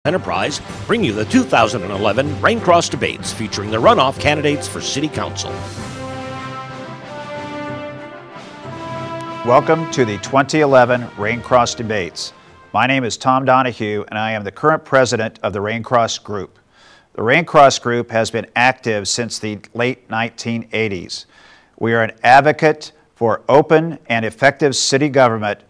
Enterprise bring you the 2011 Raincross Debates featuring the runoff candidates for City Council. Welcome to the 2011 Raincross Debates. My name is Tom Donahue and I am the current president of the Raincross Group. The Raincross Group has been active since the late 1980s. We are an advocate for open and effective city government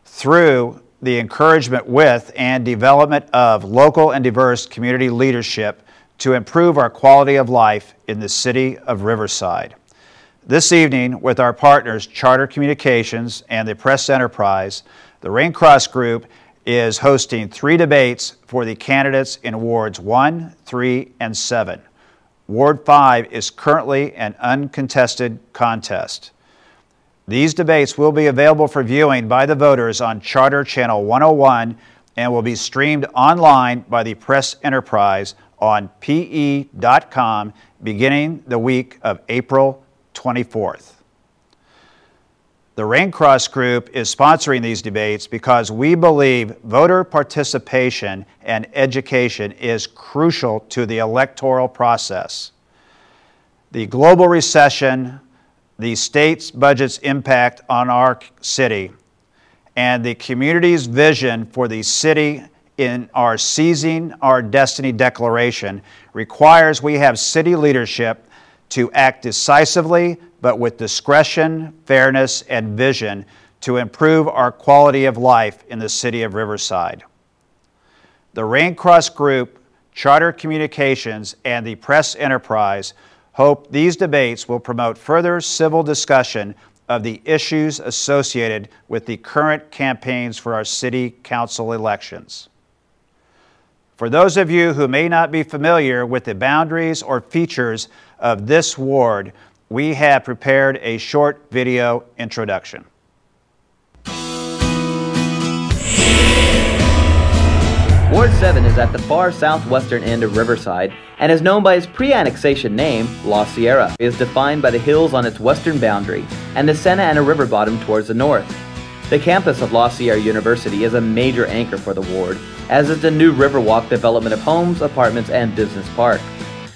through the encouragement with and development of local and diverse community leadership to improve our quality of life in the city of Riverside. This evening, with our partners Charter Communications and the Press Enterprise, the Raincross Group is hosting 3 debates for the candidates in Wards 1, 3, and 7. Ward 5 is currently an uncontested contest. These debates will be available for viewing by the voters on Charter Channel 101 and will be streamed online by the Press Enterprise on pe.com beginning the week of April 24th. The Raincross Group is sponsoring these debates because we believe voter participation and education is crucial to the electoral process. The global recession, the state's budget's impact on our city, and the community's vision for the city in our Seizing Our Destiny Declaration requires we have city leadership to act decisively but with discretion, fairness, and vision to improve our quality of life in the city of Riverside. The Raincross Group, Charter Communications, and the Press Enterprise hope these debates will promote further civil discussion of the issues associated with the current campaigns for our city council elections. For those of you who may not be familiar with the boundaries or features of this ward, we have prepared a short video introduction. Ward 7 is at the far southwestern end of Riverside and is known by its pre-annexation name, La Sierra. It is defined by the hills on its western boundary and the Santa Ana River bottom towards the north. The campus of La Sierra University is a major anchor for the ward, as is the new Riverwalk development of homes, apartments, and business park.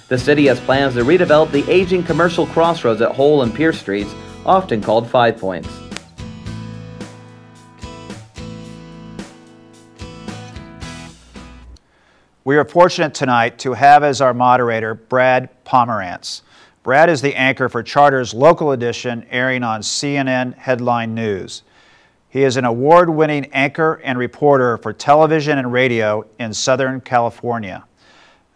The city has plans to redevelop the aging commercial crossroads at Hole and Pierce Streets, often called 5 Points. We are fortunate tonight to have as our moderator Brad Pomerantz. Brad is the anchor for Charter's local edition airing on CNN Headline News. He is an award-winning anchor and reporter for television and radio in Southern California.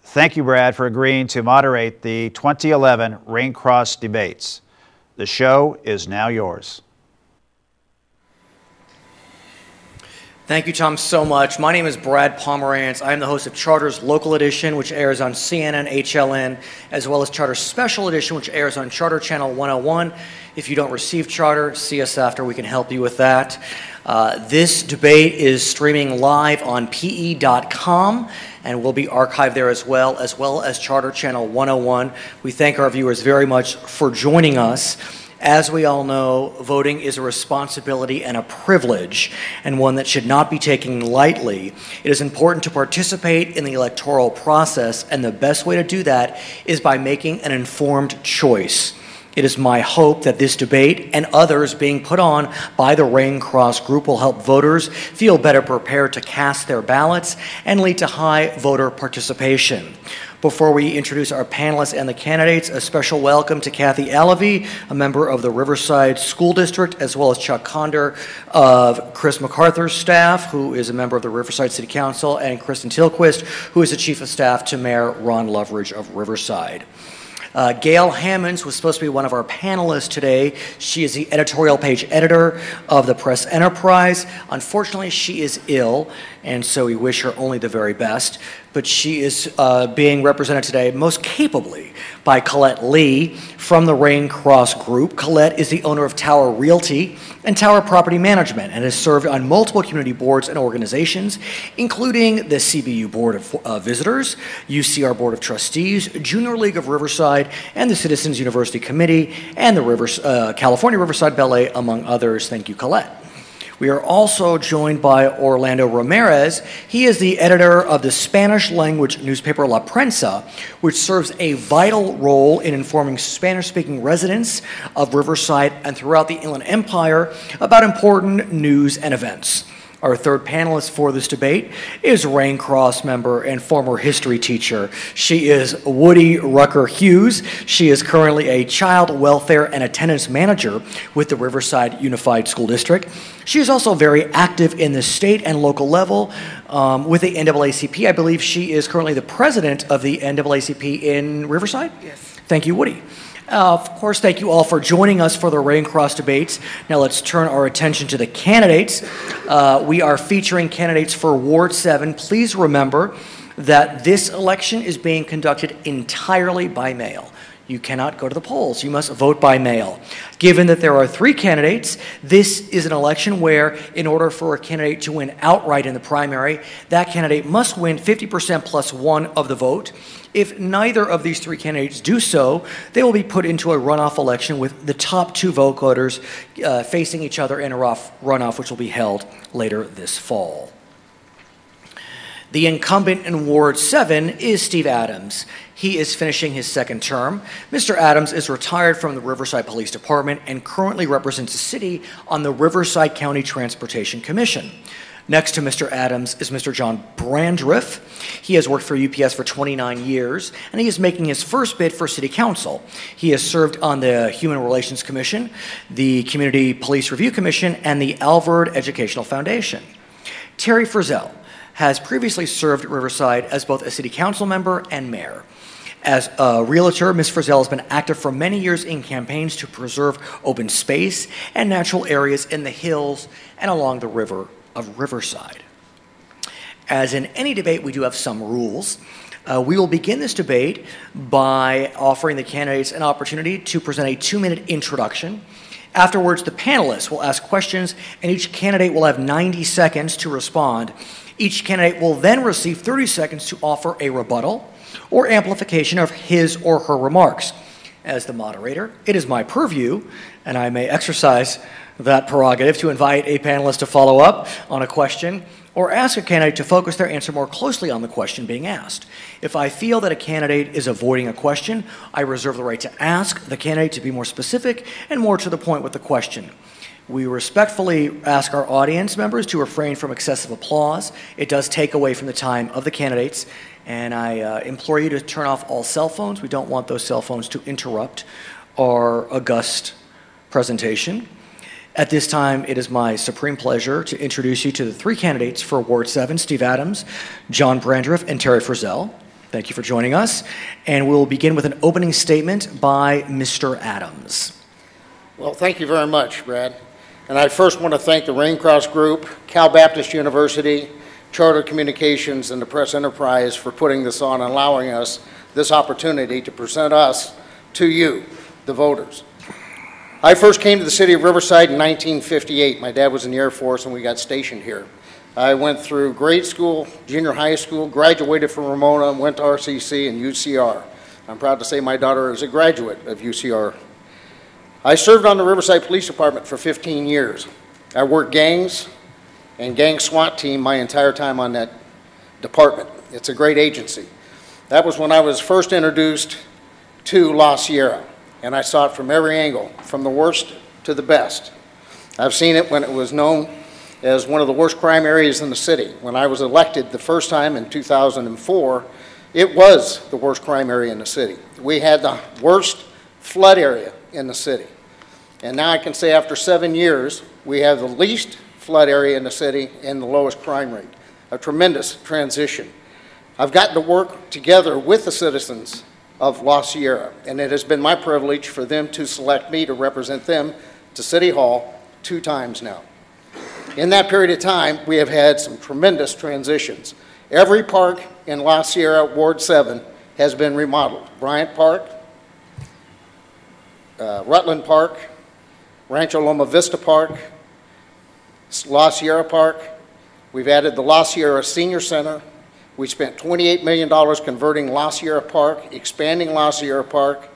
Thank you, Brad, for agreeing to moderate the 2011 Raincross Debates. The show is now yours. Thank you, Tom, so much. My name is Brad Pomerantz. I am the host of Charter's Local Edition, which airs on CNN, HLN, as well as Charter's Special Edition, which airs on Charter Channel 101. If you don't receive Charter, see us after. We can help you with that. This debate is streaming live on pe.com and will be archived there as well as Charter Channel 101. We thank our viewers very much for joining us. As we all know, voting is a responsibility and a privilege, and one that should not be taken lightly. It is important to participate in the electoral process, and the best way to do that is by making an informed choice. It is my hope that this debate and others being put on by the Raincross Group will help voters feel better prepared to cast their ballots and lead to high voter participation. Before we introduce our panelists and the candidates, a special welcome to Kathy Alavey, a member of the Riverside School District, as well as Chuck Conder of Chris MacArthur's staff, who is a member of the Riverside City Council, and Kristen Tilquist, who is the Chief of Staff to Mayor Ron Loveridge of Riverside. Gail Hammonds was supposed to be one of our panelists today. She is the editorial page editor of the Press Enterprise. Unfortunately, she is ill, and so we wish her only the very best. But she is being represented today most capably by Colette Lee from the Raincross Group. Colette is the owner of Tower Realty and Tower Property Management and has served on multiple community boards and organizations, including the CBU Board of Visitors, UCR Board of Trustees, Junior League of Riverside, and the Citizens University Committee, and the California Riverside Ballet, among others. Thank you, Colette. We are also joined by Orlando Ramirez. He is the editor of the Spanish-language newspaper La Prensa, which serves a vital role in informing Spanish-speaking residents of Riverside and throughout the Inland Empire about important news and events. Our third panelist for this debate is Rain Cross member and former history teacher. She is Woody Rucker Hughes. She is currently a child welfare and attendance manager with the Riverside Unified School District. She is also very active in the state and local level with the NAACP. I believe she is currently the president of the NAACP in Riverside? Yes. Thank you, Woody. Of course, thank you all for joining us for the Rain Cross debates. Now let's turn our attention to the candidates. We are featuring candidates for Ward 7. Please remember that this election is being conducted entirely by mail. You cannot go to the polls. You must vote by mail. Given that there are 3 candidates, this is an election where, in order for a candidate to win outright in the primary, that candidate must win 50% plus 1 of the vote. If neither of these 3 candidates do so, they will be put into a runoff election with the top 2 vote getters facing each other in a runoff, which will be held later this fall. The incumbent in Ward 7 is Steve Adams. He is finishing his 2nd term. Mr. Adams is retired from the Riverside Police Department and currently represents the city on the Riverside County Transportation Commission. Next to Mr. Adams is Mr. John Brandriff. He has worked for UPS for 29 years, and he is making his first bid for City Council. He has served on the Human Relations Commission, the Community Police Review Commission, and the Alvord Educational Foundation. Terry Frizzell has previously served Riverside as both a City Council member and mayor. As a realtor, Ms. Frizzell has been active for many years in campaigns to preserve open space and natural areas in the hills and along the river of Riverside. As in any debate, we do have some rules. We will begin this debate by offering the candidates an opportunity to present a 2-minute introduction. Afterwards, the panelists will ask questions, and each candidate will have 90 seconds to respond. Each candidate will then receive 30 seconds to offer a rebuttal or amplification of his or her remarks. As the moderator, it is my purview, and I may exercise that prerogative to invite a panelist to follow up on a question or ask a candidate to focus their answer more closely on the question being asked. If I feel that a candidate is avoiding a question, I reserve the right to ask the candidate to be more specific and more to the point with the question. We respectfully ask our audience members to refrain from excessive applause. It does take away from the time of the candidates, and I implore you to turn off all cell phones. We don't want those cell phones to interrupt our august presentation. At this time, it is my supreme pleasure to introduce you to the 3 candidates for Ward 7, Steve Adams, John Brandriff, and Terry Frizzell. Thank you for joining us. And we'll begin with an opening statement by Mr. Adams. Well, thank you very much, Brad. And I first want to thank the Rain Cross Group, Cal Baptist University, Charter Communications, and the Press Enterprise for putting this on and allowing us this opportunity to present us to you, the voters. I first came to the city of Riverside in 1958. My dad was in the Air Force and we got stationed here. I went through grade school, junior high school, graduated from Ramona, went to RCC and UCR. I'm proud to say my daughter is a graduate of UCR. I served on the Riverside Police Department for 15 years. I worked gangs and gang SWAT team my entire time on that department. It's a great agency. That was when I was first introduced to La Sierra, and I saw it from every angle, from the worst to the best. I've seen it when it was known as one of the worst crime areas in the city. When I was elected the first time in 2004, it was the worst crime area in the city. We had the worst flood area in the city. And now I can say after 7 years, we have the least flood area in the city and the lowest crime rate. A tremendous transition. I've gotten to work together with the citizens of La Sierra, and it has been my privilege for them to select me to represent them to City Hall 2 times now. In that period of time, we have had some tremendous transitions. Every park in La Sierra, Ward 7, has been remodeled. Bryant Park, Rutland Park, Rancho Loma Vista Park, La Sierra Park. We've added the La Sierra Senior Center. We spent $28 million converting La Sierra Park, expanding La Sierra Park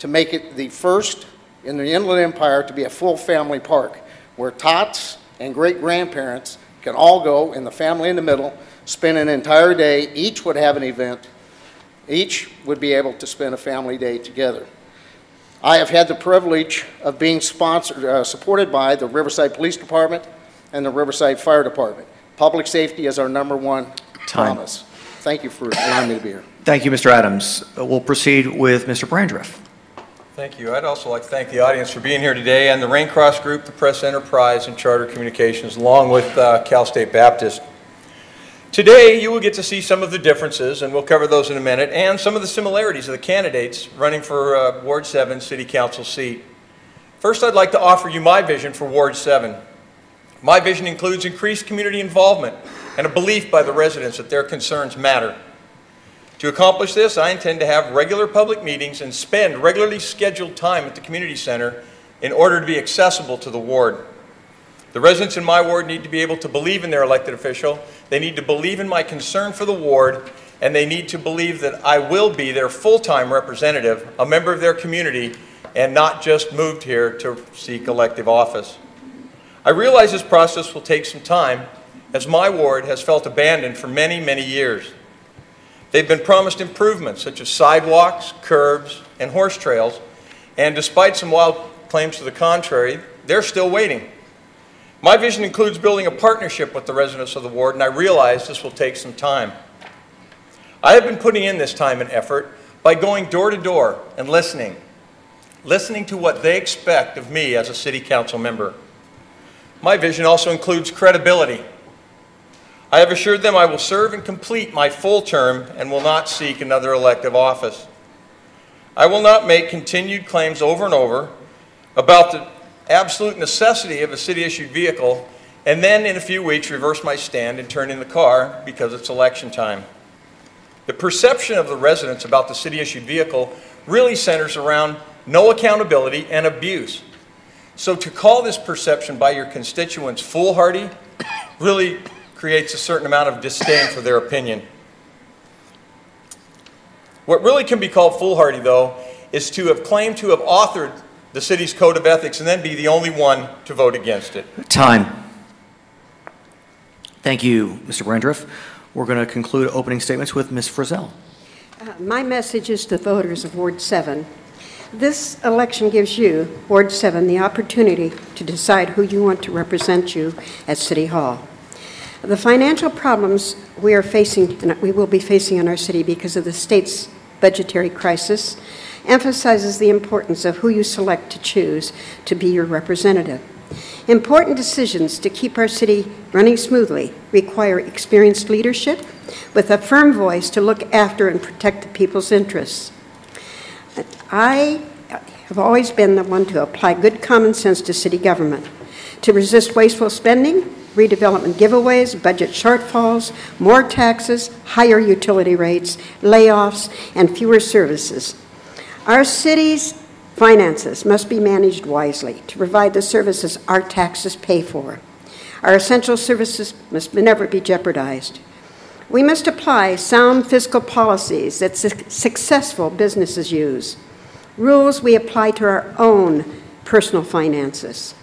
to make it the first in the Inland Empire to be a full family park where tots and great-grandparents can all go, in the family in the middle, spend an entire day. Each would have an event. Each would be able to spend a family day together. I have had the privilege of being supported by the Riverside Police Department and the Riverside Fire Department. Public safety is our #1 promise. Thank you for allowing me to be here. Thank you, Mr. Adams. We'll proceed with Mr. Brandriff. Thank you. I'd also like to thank the audience for being here today, and the Rain Cross Group, the Press Enterprise, and Charter Communications, along with Cal State Baptist. Today, you will get to see some of the differences, and we'll cover those in a minute, and some of the similarities of the candidates running for Ward 7 City Council seat. First, I'd like to offer you my vision for Ward 7. My vision includes increased community involvement and a belief by the residents that their concerns matter. To accomplish this, I intend to have regular public meetings and spend regularly scheduled time at the community center in order to be accessible to the ward. The residents in my ward need to be able to believe in their elected official, they need to believe in my concern for the ward, and they need to believe that I will be their full-time representative, a member of their community, and not just moved here to seek elective office. I realize this process will take some time, as my ward has felt abandoned for many, many years. They've been promised improvements such as sidewalks, curbs, and horse trails, and despite some wild claims to the contrary, they're still waiting. My vision includes building a partnership with the residents of the ward, and I realize this will take some time. I have been putting in this time and effort by going door to door and listening to what they expect of me as a city council member. My vision also includes credibility. I have assured them I will serve and complete my full term and will not seek another elective office. I will not make continued claims over and over about the absolute necessity of a city-issued vehicle and then in a few weeks reverse my stand and turn in the car because it's election time. The perception of the residents about the city-issued vehicle really centers around no accountability and abuse. So to call this perception by your constituents foolhardy really creates a certain amount of disdain for their opinion. What really can be called foolhardy, though, is to have claimed to have authored the city's code of ethics and then be the only one to vote against it. Time. Thank you, Mr. Brandriff. We're going to conclude opening statements with Ms. Frizzell. My message is to voters of Ward 7. This election gives you, Ward 7, the opportunity to decide who you want to represent you at City Hall. The financial problems we will be facing in our city because of the state's budgetary crisis emphasizes the importance of who you select to choose to be your representative. Important decisions to keep our city running smoothly require experienced leadership with a firm voice to look after and protect the people's interests. I have always been the one to apply good common sense to city government, to resist wasteful spending, redevelopment giveaways, budget shortfalls, more taxes, higher utility rates, layoffs, and fewer services. Our city's finances must be managed wisely to provide the services our taxes pay for. Our essential services must never be jeopardized. We must apply sound fiscal policies that successful businesses use, rules we apply to our own personal finances.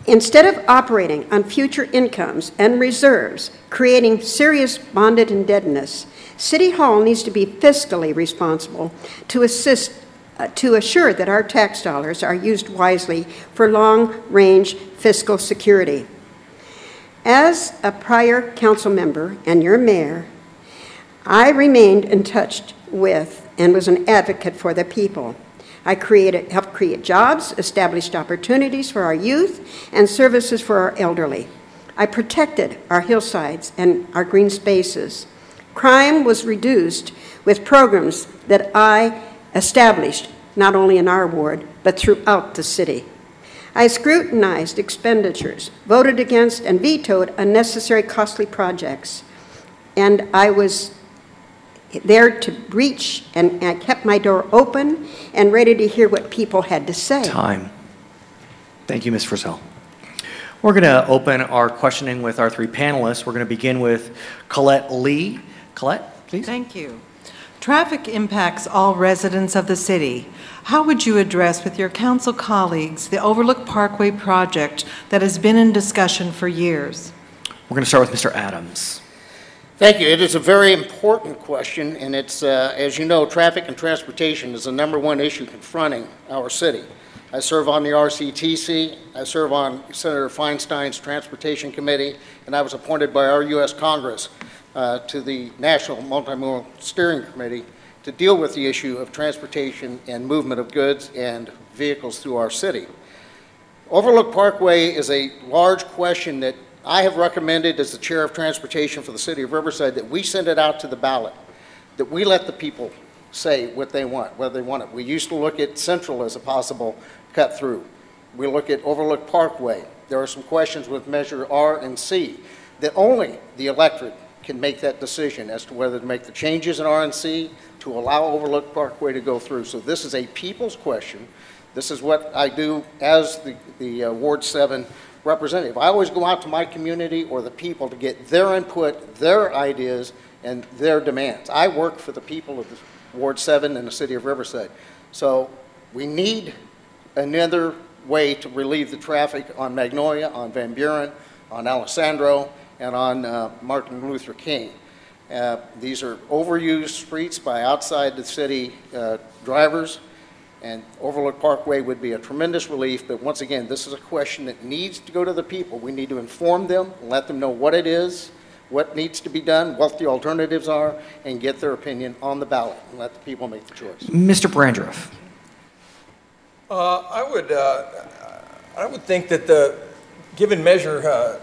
Instead of operating on future incomes and reserves, creating serious bonded indebtedness, City Hall needs to be fiscally responsible to assure that our tax dollars are used wisely for long-range fiscal security. As a prior council member and your mayor, I remained in touch with and was an advocate for the people. I helped create jobs, established opportunities for our youth, and services for our elderly. I protected our hillsides and our green spaces. Crime was reduced with programs that I established, not only in our ward, but throughout the city. I scrutinized expenditures, voted against and vetoed unnecessary costly projects, and I was there to reach, and I kept my door open and ready to hear what people had to say. Time. Thank you, Ms. Frizzell. We're going to open our questioning with our three panelists. We're going to begin with Colette Lee. Colette, please. Thank you. Traffic impacts all residents of the city. How would you address with your council colleagues the Overlook Parkway project that has been in discussion for years? We're going to start with Mr. Adams. Thank you. It is a very important question, and it's, as you know, traffic and transportation is the #1 issue confronting our city. I serve on the RCTC, I serve on Senator Feinstein's Transportation Committee, and I was appointed by our U.S. Congress to the National Multimodal Steering Committee to deal with the issue of transportation and movement of goods and vehicles through our city. Overlook Parkway is a large question that I have recommended as the chair of transportation for the city of Riverside that we send it out to the ballot, that we let the people say what they want, whether they want it. We used to look at Central as a possible cut through. We look at Overlook Parkway. There are some questions with Measure R and C that only the electorate can make that decision as to whether to make the changes in R and C to allow Overlook Parkway to go through. So this is a people's question. This is what I do as the Ward 7 representative. I always go out to my community or the people to get their input, their ideas, and their demands. I work for the people of the Ward 7 in the city of Riverside. So we need another way to relieve the traffic on Magnolia, on Van Buren, on Alessandro, and on Martin Luther King. These are overused streets by outside the city drivers, and Overlook Parkway would be a tremendous relief. But once again, this is a question that needs to go to the people. We need to inform them, let them know what it is, what needs to be done, what the alternatives are, and get their opinion on the ballot and let the people make the choice. Mr. Brandreth. I would think that given Measure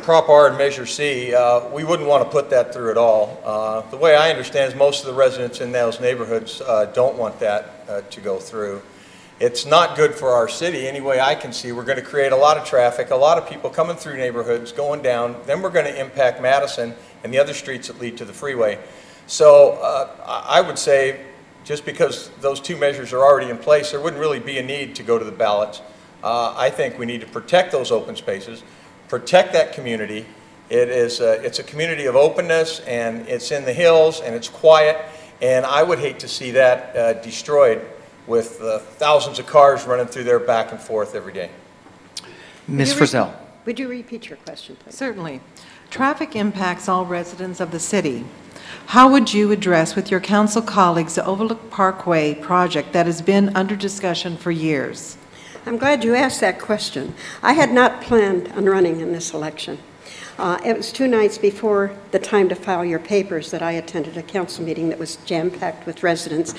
Prop R and Measure C, we wouldn't want to put that through at all. The way I understand is most of the residents in those neighborhoods don't want that to go through. It's not good for our city. Any way I can see, we're going to create a lot of traffic, a lot of people coming through neighborhoods, going down. Then we're going to impact Madison and the other streets that lead to the freeway. So I would say, just because those two measures are already in place, there wouldn't really be a need to go to the ballots. I think we need to protect those open spaces, protect that community. It's a community of openness, and it's in the hills, and it's quiet, and I would hate to see that destroyed with thousands of cars running through there back and forth every day. Ms. Frizzell. Would you repeat your question, please? Certainly. Traffic impacts all residents of the city. How would you address with your council colleagues the Overlook Parkway project that has been under discussion for years? I'm glad you asked that question. I had not planned on running in this election. It was 2 nights before the time to file your papers that I attended a council meeting that was jam-packed with residents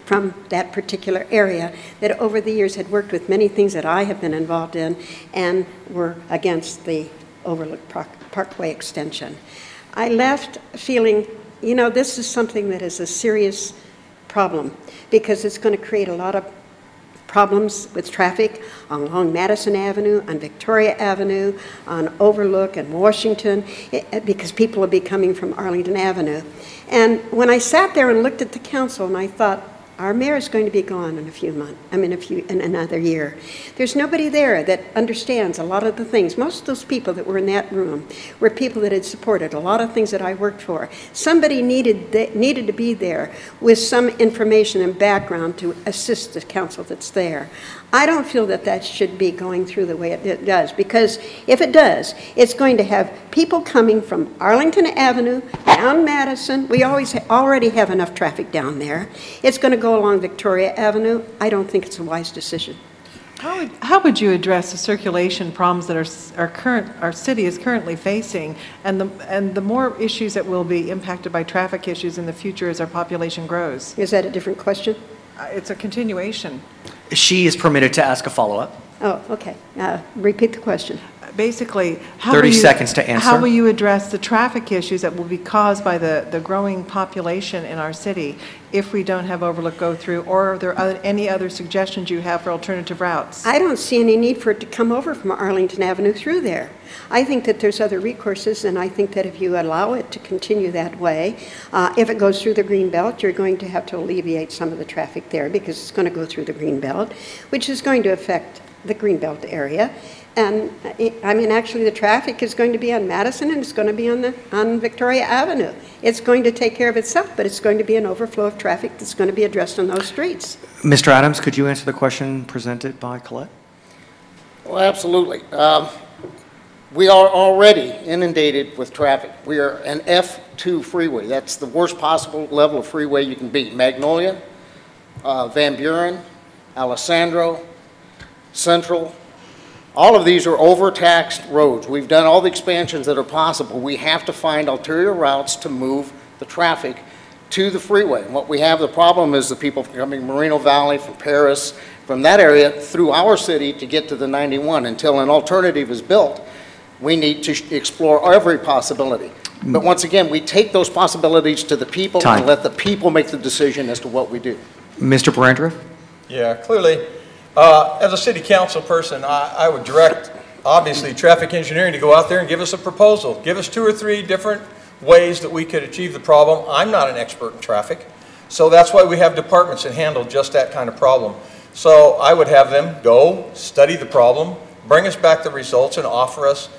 from that particular area that over the years had worked with many things that I have been involved in and were against the Overlook Parkway extension. I left feeling, you know, this is something that is a serious problem because it's going to create a lot of problems with traffic along Madison Avenue, on Victoria Avenue, on Overlook and Washington, because people will be coming from Arlington Avenue. And when I sat there and looked at the council and I thought, our mayor is going to be gone in a few months, in another year. There's nobody there that understands a lot of the things. Most of those people that were in that room were people that had supported a lot of things that I worked for. Somebody needed to be there with some information and background to assist the council that's there. I don't feel that that should be going through the way it does, because if it does, it's going to have people coming from Arlington Avenue, down Madison. We already have enough traffic down there. It's going to go along Victoria Avenue. I don't think it's a wise decision. How would you address the circulation problems that our city is currently facing, and the more issues that will be impacted by traffic issues in the future as our population grows? Is that a different question? It's a continuation. She is permitted to ask a follow-up. Oh, okay. Repeat the question. Basically, 30 seconds to answer. How will you address the traffic issues that will be caused by the growing population in our city if we don't have Overlook go through, or are there any other suggestions you have for alternative routes? I don't see any need for it to come over from Arlington Avenue through there. I think that there's other recourses, and I think that if you allow it to continue that way, if it goes through the green belt, you're going to have to alleviate some of the traffic there because it's going to go through the green belt, which is going to affect the Greenbelt area. And I mean, actually, the traffic is going to be on Madison, and it's going to be on Victoria Avenue. It's going to take care of itself, but it's going to be an overflow of traffic that's going to be addressed on those streets. Mr. Adams, could you answer the question presented by Colette? Well, absolutely. We are already inundated with traffic. We are an F2 freeway. That's the worst possible level of freeway you can be. Magnolia, Van Buren, Alessandro, Central, all of these are overtaxed roads. We've done all the expansions that are possible. We have to find ulterior routes to move the traffic to the freeway. And what we have, the problem is the people coming Moreno Valley, from Paris, from that area through our city to get to the 91. Until an alternative is built, we need to explore every possibility. But once again, we take those possibilities to the people and let the people make the decision as to what we do. Mr. Brandreth? Yeah, clearly, as a city council person, I would direct, obviously, traffic engineering to go out there and give us a proposal. Give us 2 or 3 different ways that we could achieve the problem. I'm not an expert in traffic, so that's why we have departments that handle just that kind of problem. So I would have them go, study the problem, bring us back the results, and offer us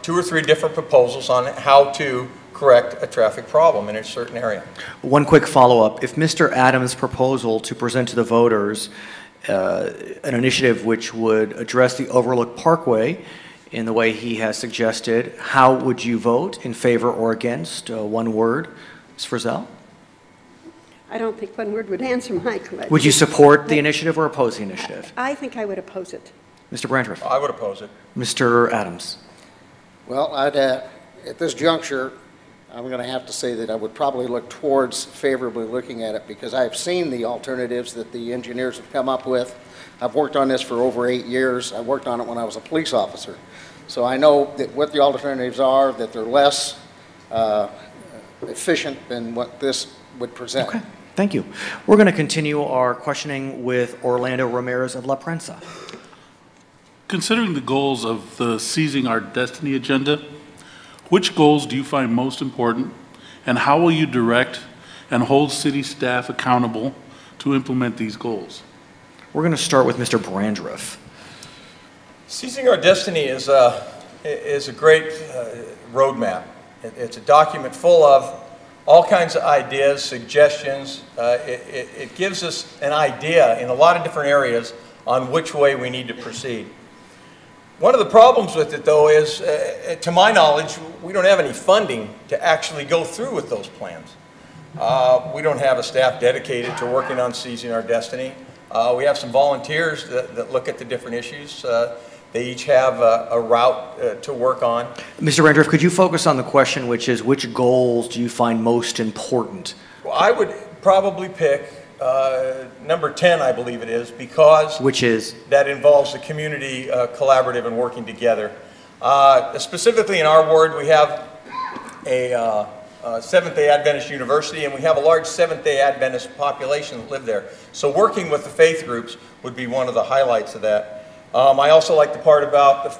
2 or 3 different proposals on how to correct a traffic problem in a certain area. One quick follow-up. If Mr. Adams' proposal to present to the voters an initiative which would address the Overlook Parkway in the way he has suggested, how would you vote, in favor or against? One word. Ms. Frizzell? I don't think one word would answer my question. Would you support the initiative or oppose the initiative? I think I would oppose it. Mr. Brandreth? I would oppose it. Mr. Adams? Well, at this juncture, I'm going to have to say that I would probably look towards favorably looking at it, because I've seen the alternatives that the engineers have come up with. I've worked on this for over 8 years. I worked on it when I was a police officer. So I know that what the alternatives are, that they're less efficient than what this would present. Okay, thank you. We're going to continue our questioning with Orlando Ramirez of La Prensa. Considering the goals of the Seizing Our Destiny agenda, which goals do you find most important, and how will you direct and hold city staff accountable to implement these goals? We're going to start with Mr. Brandreth. Seizing Our Destiny is a great roadmap. It's a document full of all kinds of ideas, suggestions. It gives us an idea in a lot of different areas on which way we need to proceed. One of the problems with it, though, is, to my knowledge, we don't have any funding to actually go through with those plans. We don't have a staff dedicated to working on Seizing Our Destiny. We have some volunteers that look at the different issues. They each have a route to work on. Mr. Brandreth, could you focus on the question, which is, which goals do you find most important? Well, I would probably pick number 10, I believe it is, because which is that involves the community collaborative and working together. Specifically in our ward, we have a Seventh-day Adventist University, and we have a large Seventh-day Adventist population that live there. So working with the faith groups would be one of the highlights of that. I also like the part about the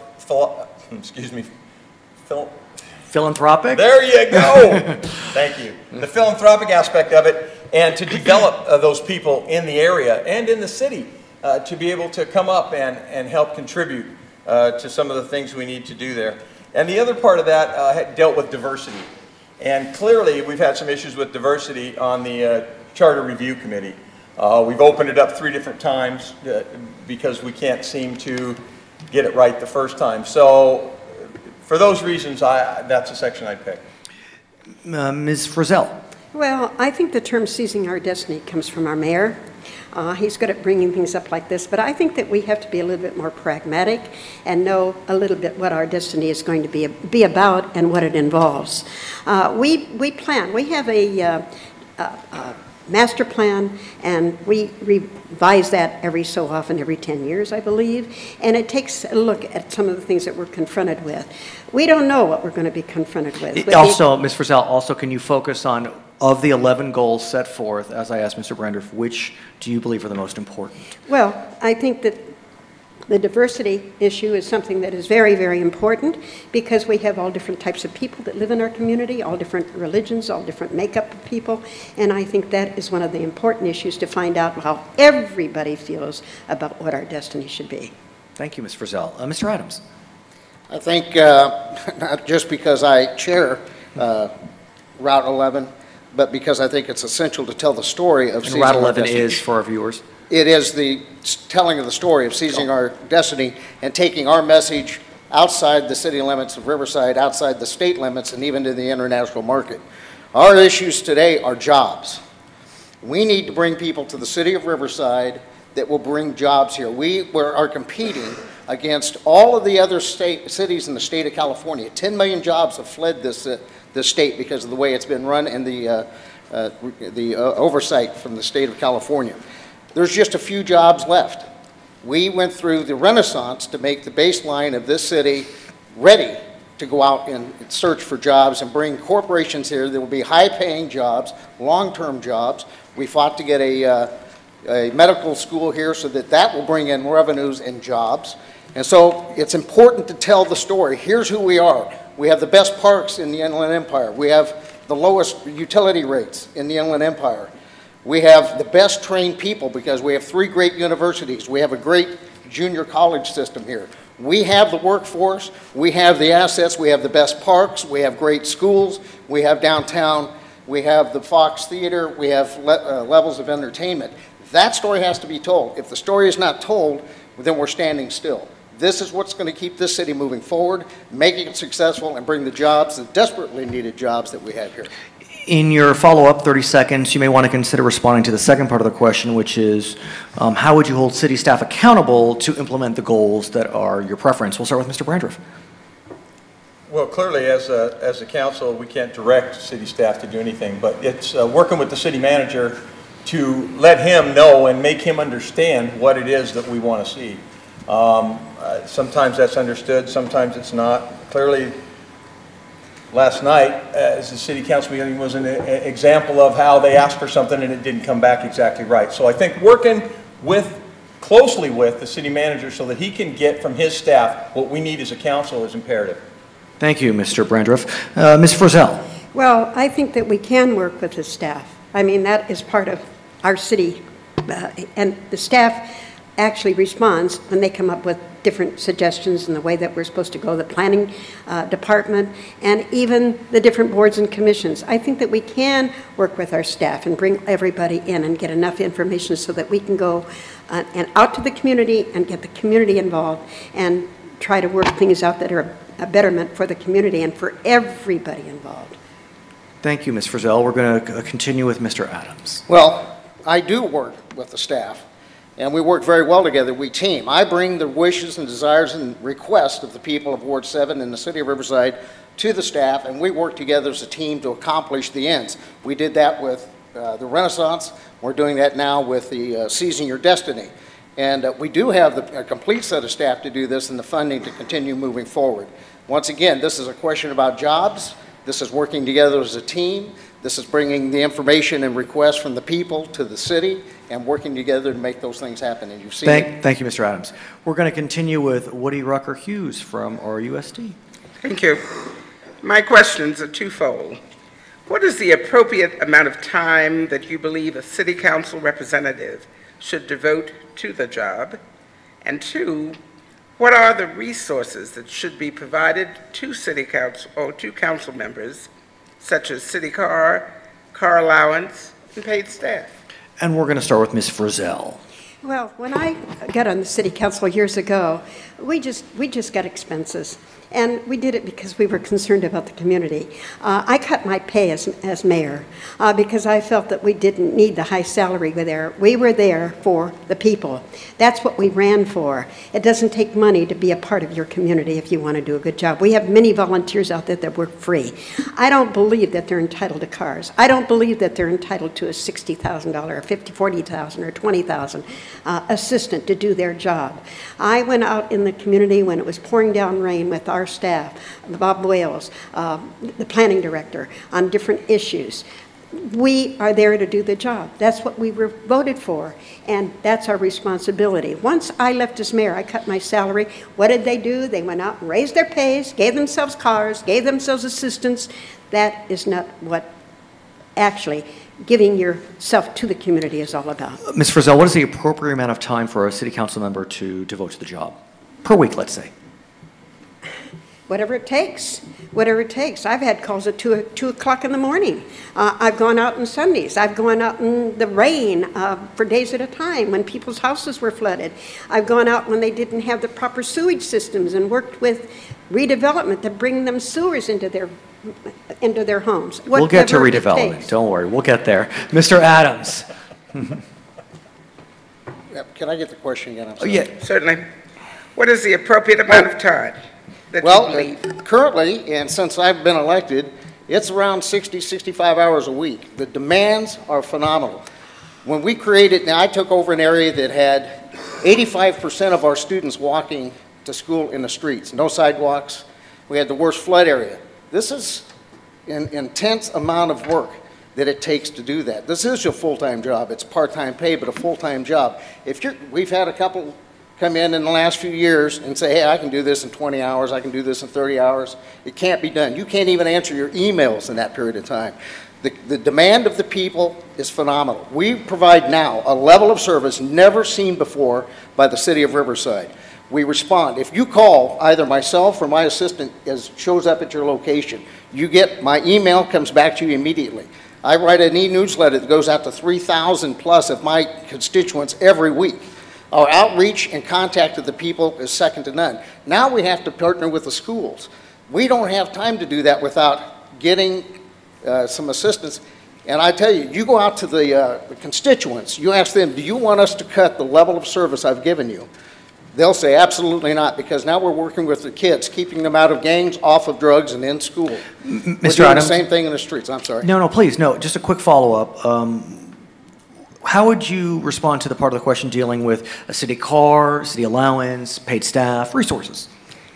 philanthropic? There you go. Thank you. The philanthropic aspect of it, and to develop those people in the area and in the city to be able to come up and help contribute to some of the things we need to do there. And the other part of that had dealt with diversity. And clearly, we've had some issues with diversity on the Charter Review Committee. We've opened it up 3 different times because we can't seem to get it right the first time. So for those reasons, that's a section I'd pick. Ms. Frizzell. Well, I think the term Seizing Our Destiny comes from our mayor. He's good at bringing things up like this, but I think that we have to be a little bit more pragmatic and know a little bit what our destiny is going to be about and what it involves. We plan. We have a master plan, and we revise that every so often, every 10 years, I believe, and it takes a look at some of the things that we're confronted with. We don't know what we're going to be confronted with. Also, Ms. Frizzell, also can you focus on, of the 11 goals set forth, as I asked Mr. Brandreth, which do you believe are the most important? Well, I think that the diversity issue is something that is very, very important, because we have all different types of people that live in our community, all different religions, all different makeup of people, and I think that is one of the important issues, to find out how everybody feels about what our destiny should be. Thank you, Ms. Frizzell. Mr. Adams. I think not just because I chair Route 11, but because I think it's essential to tell the story of And seizing Route our 11 destiny. is, for our viewers? It is the telling of the story of seizing our destiny and taking our message outside the city limits of Riverside, outside the state limits, and even to the international market. Our issues today are jobs. We need to bring people to the city of Riverside that will bring jobs here. We are competing against all of the other cities in the state of California. 10 million jobs have fled this state because of the way it's been run and the oversight from the state of California. There's just a few jobs left. We went through the renaissance to make the baseline of this city ready to go out and search for jobs and bring corporations here. There will be high-paying jobs, long-term jobs. We fought to get a medical school here so that will bring in revenues and jobs. And so it's important to tell the story. Here's who we are. We have the best parks in the Inland Empire. We have the lowest utility rates in the Inland Empire. We have the best trained people because we have 3 great universities. We have a great junior college system here. We have the workforce. We have the assets. We have the best parks. We have great schools. We have downtown. We have the Fox Theater. We have levels of entertainment. That story has to be told. If the story is not told, then we're standing still. This is what's going to keep this city moving forward, making it successful, and bring the jobs, the desperately needed jobs that we have here. In your follow-up, 30 seconds, you may want to consider responding to the second part of the question, which is how would you hold city staff accountable to implement the goals that are your preference? We'll start with Mr. Brandreth. Well, clearly, as a council, we can't direct city staff to do anything, but it's working with the city manager to let him know and make him understand what it is that we want to see. Sometimes that's understood, sometimes it's not. Clearly, last night, as the city council meeting was an example of how they asked for something and it didn't come back exactly right. So I think working closely with the city manager so that he can get from his staff what we need as a council is imperative. Thank you, Mr. Brandreth. Ms. Frizzell. Well, I think that we can work with the staff. I mean, that is part of our city, and the staff actually responds when they come up with different suggestions in the way that we're supposed to go, the planning department, and even the different boards and commissions. I think that we can work with our staff and bring everybody in and get enough information so that we can go and out to the community and get the community involved and try to work things out that are a betterment for the community and for everybody involved. Thank you, Ms. Frizzell. We're going to continue with Mr. Adams. Well, I do work with the staff, and we work very well together. We team. I bring the wishes and desires and requests of the people of Ward 7 in the city of Riverside to the staff, and we work together as a team to accomplish the ends. We did that with the Renaissance. We're doing that now with the Seizing Your Destiny. And we do have a complete set of staff to do this and the funding to continue moving forward. Once again, this is a question about jobs. This is working together as a team. This is bringing the information and requests from the people to the city and working together to make those things happen. And you've seen Thank you, Mr. Adams. We're going to continue with Woody Rucker Hughes from RUSD. Thank you. My questions are twofold. What is the appropriate amount of time that you believe a city council representative should devote to the job? And 2, what are the resources that should be provided to city council or to council members, such as city car allowance, and paid staff? And we're going to start with Ms. Frizzell. Well, when I got on the city council years ago, we just got expenses. And we did it because we were concerned about the community. I cut my pay as mayor because I felt that we didn't need the high salary there. We were there for the people. That's what we ran for. It doesn't take money to be a part of your community if you want to do a good job. We have many volunteers out there that work free. I don't believe that they're entitled to cars. I don't believe that they're entitled to a $60,000 or $40,000 or $20,000 assistant to do their job. I went out in the community when it was pouring down rain with our staff, Bob Wales, the planning director, on different issues. We are there to do the job. That's what we were voted for, and that's our responsibility. Once I left as mayor, I cut my salary. What did they do? They went out and raised their pays, gave themselves cars, gave themselves assistants. That is not what actually giving yourself to the community is all about. Ms. Frizzell, what is the appropriate amount of time for a city council member to devote to the job? per week, let's say? Whatever it takes, whatever it takes. I've had calls at 2 o'clock in the morning. I've gone out on Sundays. I've gone out in the rain for days at a time when people's houses were flooded. I've gone out when they didn't have the proper sewage systems and worked with redevelopment to bring them sewers into their homes. We'll get to Whatever it redevelopment. takes. Don't worry. We'll get there. Mr. Adams. Can I get the question again? I'm Oh, sorry. yeah. Certainly. What is the appropriate amount of time that you Well, believe? currently, and since I've been elected, it's around 60, 65 hours a week. The demands are phenomenal. When we created, now I took over an area that had 85% of our students walking to school in the streets, no sidewalks. We had the worst flood area. This is an intense amount of work that it takes to do that. This is your full-time job. It's part-time pay, but a full-time job. We've had a couple come in the last few years and say, hey, I can do this in 20 hours, I can do this in 30 hours. It can't be done. You can't even answer your emails in that period of time. The demand of the people is phenomenal. We provide now a level of service never seen before by the city of Riverside. We respond. If you call, either myself or my assistant shows up at your location, you get, my email comes back to you immediately. I write an e-newsletter that goes out to 3,000 plus of my constituents every week. Our outreach and contact with the people is second to none. Now we have to partner with the schools. We don't have time to do that without getting some assistance. And I tell you, you go out to the constituents, you ask them, do you want us to cut the level of service I've given you? They'll say absolutely not, because now we're working with the kids, keeping them out of gangs, off of drugs, and in school. We're Mr. doing Adams? the same thing in the streets. I'm sorry. No, please, no. Just a quick follow-up. How would you respond to the part of the question dealing with a city car, city allowance, paid staff, resources?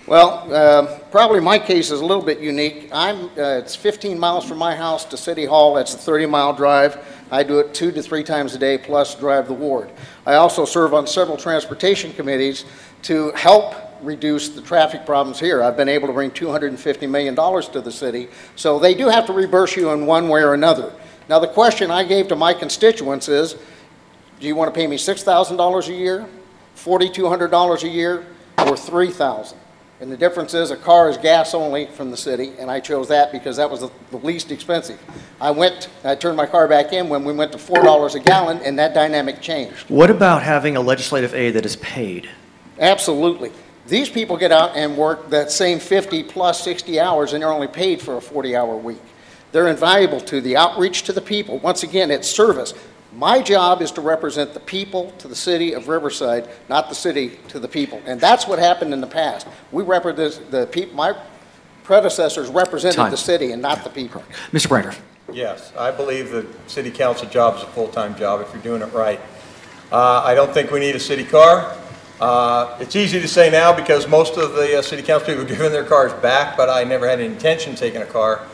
Well, probably my case is a little bit unique. It's 15 miles from my house to City Hall. That's a 30-mile drive. I do it 2 to 3 times a day, plus drive the ward. I also serve on several transportation committees to help reduce the traffic problems here. I've been able to bring $250 million to the city, so they do have to reimburse you in one way or another. Now, the question I gave to my constituents is, do you want to pay me $6,000 a year, $4,200 a year, or $3,000? And the difference is a car is gas only from the city, and I chose that because that was the least expensive. I turned my car back in when we went to $4 a gallon, and that dynamic changed. What about having a legislative aid that is paid? Absolutely. These people get out and work that same 50 plus 60 hours, and they're only paid for a 40-hour week. They're invaluable to the outreach to the people. Once again, it's service. My job is to represent the people to the city of Riverside, not the city to the people. And that's what happened in the past. We represent the people. My predecessors represented the city and not the people. Mr. Brander. Yes, I believe the city council job is a full-time job if you're doing it right. I don't think we need a city car. It's easy to say now because most of the city council people are giving their cars back, but I never had any intention of taking a car.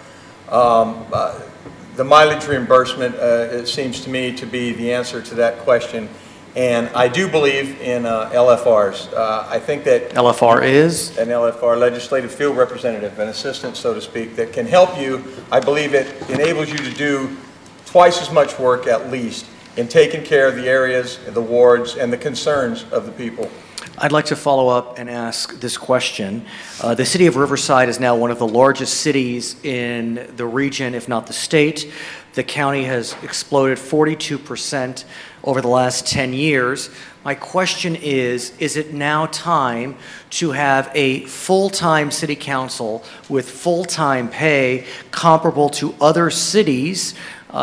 The mileage reimbursement, it seems to me to be the answer to that question. And I do believe in LFRs. I think that LFR is? An LFR, legislative field representative, an assistant, so to speak, that can help you. I believe it enables you to do twice as much work at least in taking care of the areas, the wards, and the concerns of the people. I'd like to follow up and ask this question. The city of Riverside is now one of the largest cities in the region, if not the state. The county has exploded 42% over the last 10 years. My question is it now time to have a full-time city council with full-time pay comparable to other cities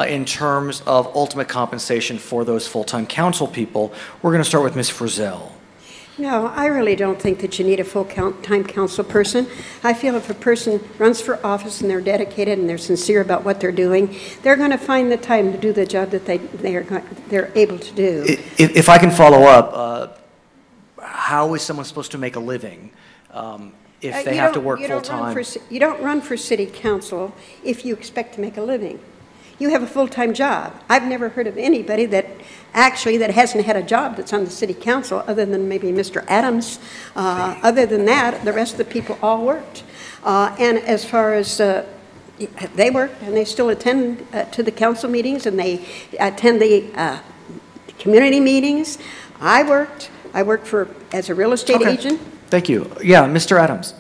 in terms of ultimate compensation for those full-time council people? We're going to start with Ms. Frizzell. No, I really don't think that you need a full-time council person. I feel if a person runs for office and they're dedicated and they're sincere about what they're doing, they're going to find the time to do the job that they're able to do. If I can follow up, how is someone supposed to make a living if they have to work full-time? You don't run for city council if you expect to make a living. You have a full-time job. I've never heard of anybody that hasn't had a job that's on the city council other than maybe Mr. Adams. Other than that, the rest of the people all worked. And as far as they work and they still attend to the council meetings and they attend the community meetings. I worked as a real estate agent Thank you. Yeah, Mr. Adams.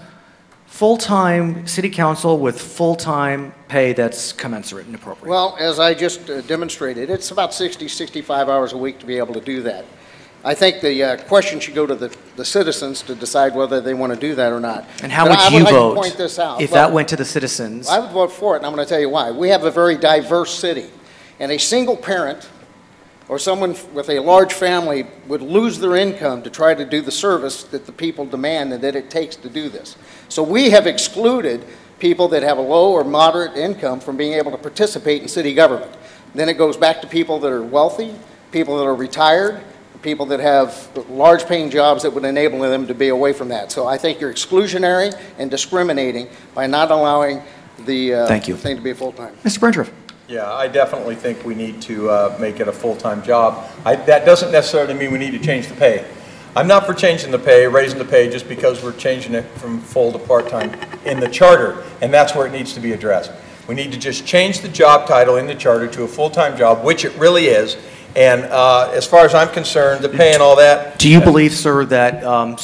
Full-time city council with full-time pay that's commensurate and appropriate. Well, as I just demonstrated, it's about 60, 65 hours a week to be able to do that. I think the question should go to the citizens to decide whether they want to do that or not. And how But would I you like to vote point this out. if Well, that went to the citizens? I would vote for it, and I'm going to tell you why. We have a very diverse city, and a single parent or someone with a large family would lose their income to try to do the service that the people demand and that it takes to do this. So we have excluded people that have a low or moderate income from being able to participate in city government. Then it goes back to people that are wealthy, people that are retired, people that have large paying jobs that would enable them to be away from that. So I think you're exclusionary and discriminating by not allowing the Thank you. thing to be full-time. Mr. Brendriff. Yeah, I definitely think we need to make it a full-time job. That doesn't necessarily mean we need to change the pay. I'm not for changing the pay, raising the pay, just because we're changing it from full to part-time in the charter, and that's where it needs to be addressed. We need to just change the job title in the charter to a full-time job, which it really is, and as far as I'm concerned, the pay and all that... Do you believe, sir, that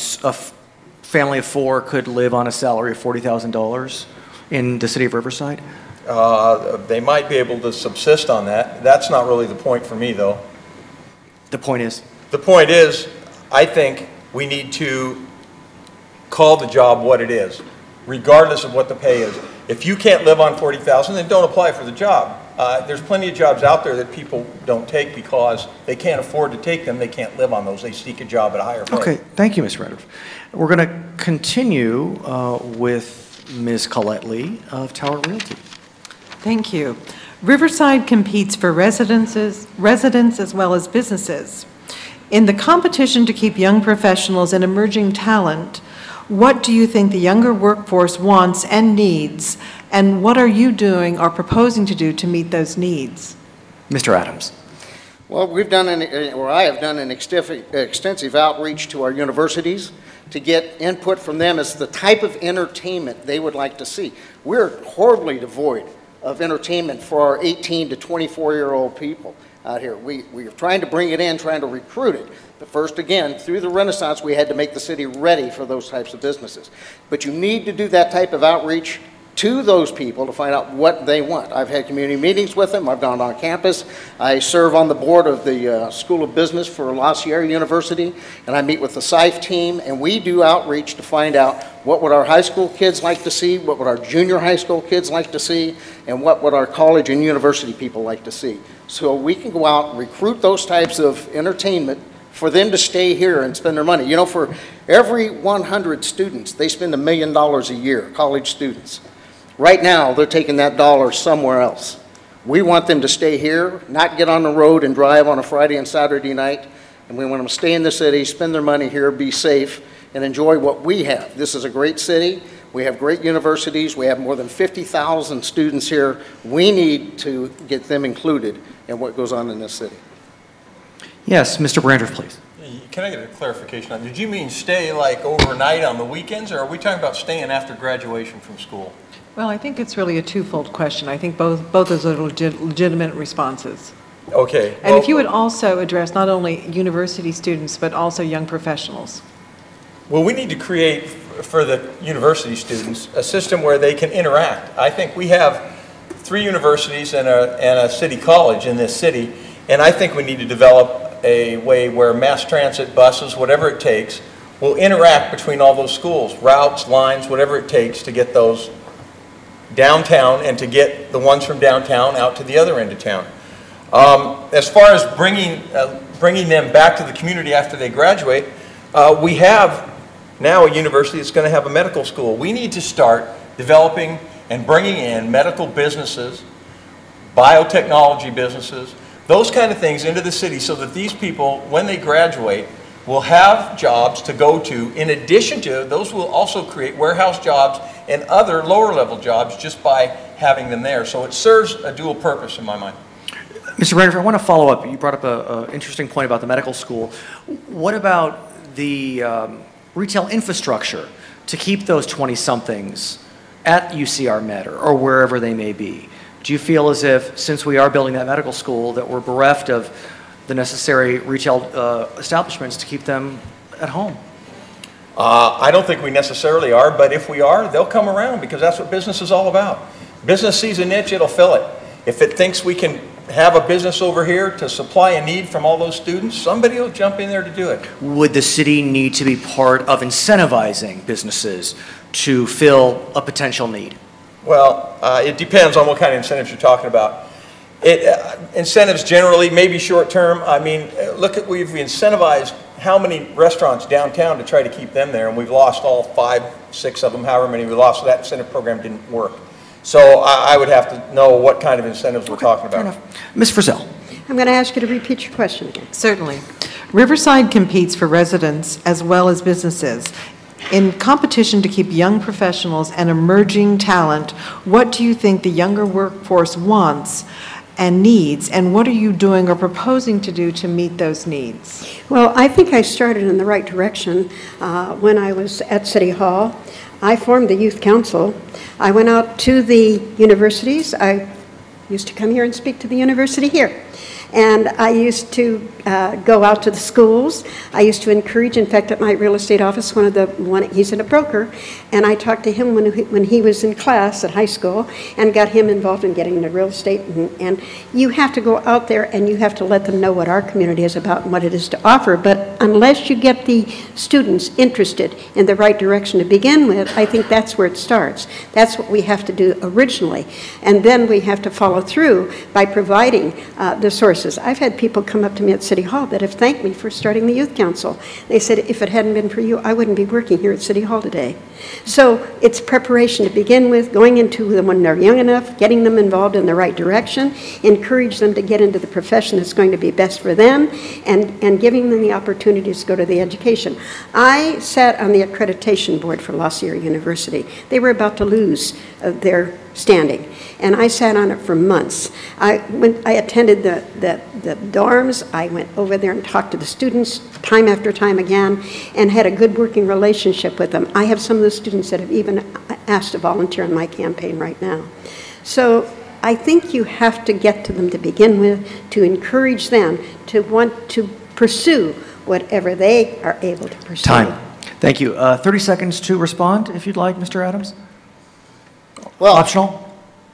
family of four could live on a salary of $40,000 in the city of Riverside? They might be able to subsist on that. That's not really the point for me, though. The point is? The point is, I think we need to call the job what it is, regardless of what the pay is. If you can't live on $40,000, then don't apply for the job. There's plenty of jobs out there that people don't take because they can't afford to take them. They can't live on those. They seek a job at a higher pay. Okay, thank you, Ms. Reddiff. We're going to continue with Ms. Colette Lee of Tower Realty. Thank you. Riverside competes for residents as well as businesses. In the competition to keep young professionals and emerging talent, what do you think the younger workforce wants and needs, and what are you doing or proposing to do to meet those needs? Mr. Adams. Well, I have done an extensive outreach to our universities to get input from them as the type of entertainment they would like to see. We're horribly devoid of entertainment for our 18 to 24-year-old people out here. We are trying to bring it in, trying to recruit it. But first, again, through the Renaissance, we had to make the city ready for those types of businesses. But you need to do that type of outreach to those people to find out what they want. I've had community meetings with them. I've gone on campus. I serve on the board of the School of Business for La Sierra University, and I meet with the SIFE team, and we do outreach to find out what would our high school kids like to see, what would our junior high school kids like to see, and what would our college and university people like to see. So we can go out and recruit those types of entertainment for them to stay here and spend their money. You know, for every 100 students, they spend $1 million a year, college students. Right now, they're taking that dollar somewhere else. We want them to stay here, not get on the road and drive on a Friday and Saturday night, and we want them to stay in the city, spend their money here, be safe, and enjoy what we have. This is a great city. We have great universities. We have more than 50,000 students here. We need to get them included in what goes on in this city. Yes, Mr. Brandreth, please. Can I get a clarification on, did you mean stay like overnight on the weekends, or are we talking about staying after graduation from school? Well, I think it's really a twofold question. I think both those are legitimate responses. Okay. And if you would also address not only university students, but also young professionals. Well, we need to create for the university students a system where they can interact. I think we have 3 universities and a city college in this city, and I think we need to develop a way where mass transit, buses, whatever it takes, will interact between all those schools, routes, lines, whatever it takes to get those downtown and to get the ones from downtown out to the other end of town. As far as bringing them back to the community after they graduate, we have now a university that's going to have a medical school. We need to start developing and bringing in medical businesses, biotechnology businesses, those kind of things into the city so that these people, when they graduate, will have jobs to go to. In addition to, those will also create warehouse jobs and other lower level jobs just by having them there. So it serves a dual purpose in my mind. Mr. Brandreth, I want to follow up. You brought up an interesting point about the medical school. What about the retail infrastructure to keep those 20-somethings at UCR Med or wherever they may be? Do you feel as if, since we are building that medical school, that we're bereft of the necessary retail establishments to keep them at home? I don't think we necessarily are, but if we are, they'll come around because that's what business is all about. Business sees a niche, it'll fill it. If it thinks we can have a business over here to supply a need from all those students, somebody will jump in there to do it. Would the city need to be part of incentivizing businesses to fill a potential need? Well, it depends on what kind of incentives you're talking about. Incentives generally, maybe short term. I mean, look at we've incentivized how many restaurants downtown to try to keep them there, and we've lost all 5, 6 of them, however many we lost, so that incentive program didn't work. So I would have to know what kind of incentives we're talking about. Ms. Frizzell. I'm going to ask you to repeat your question again. Certainly. Riverside competes for residents as well as businesses. In competition to keep young professionals and emerging talent, what do you think the younger workforce wants and needs, and what are you doing or proposing to do to meet those needs? Well, I think I started in the right direction when I was at City Hall. I formed the Youth Council. I went out to the universities. I used to come here and speak to the university here. And I used to go out to the schools. I used to encourage, in fact, at my real estate office, he's a broker, and I talked to him when he was in class at high school and got him involved in getting into real estate. And you have to go out there and you have to let them know what our community is about and what it is to offer. But unless you get the students interested in the right direction to begin with, I think that's where it starts. That's what we have to do originally. And then we have to follow through by providing the sources. I've had people come up to me at City Hall that have thanked me for starting the Youth Council. They said, if it hadn't been for you, I wouldn't be working here at City Hall today. So it's preparation to begin with, going into them when they're young enough, getting them involved in the right direction, encourage them to get into the profession that's going to be best for them, and giving them the opportunities to go to the education. I sat on the accreditation board for La Sierra University. They were about to lose their standing, and I sat on it for months. I attended the dorms. I went over there and talked to the students time after time again and had a good working relationship with them. I have some of the students that have even asked to volunteer on my campaign right now. So I think you have to get to them to begin with, to encourage them to want to pursue whatever they are able to pursue. Time. Thank you. 30 seconds to respond, if you'd like, Mr. Adams. Well, optional?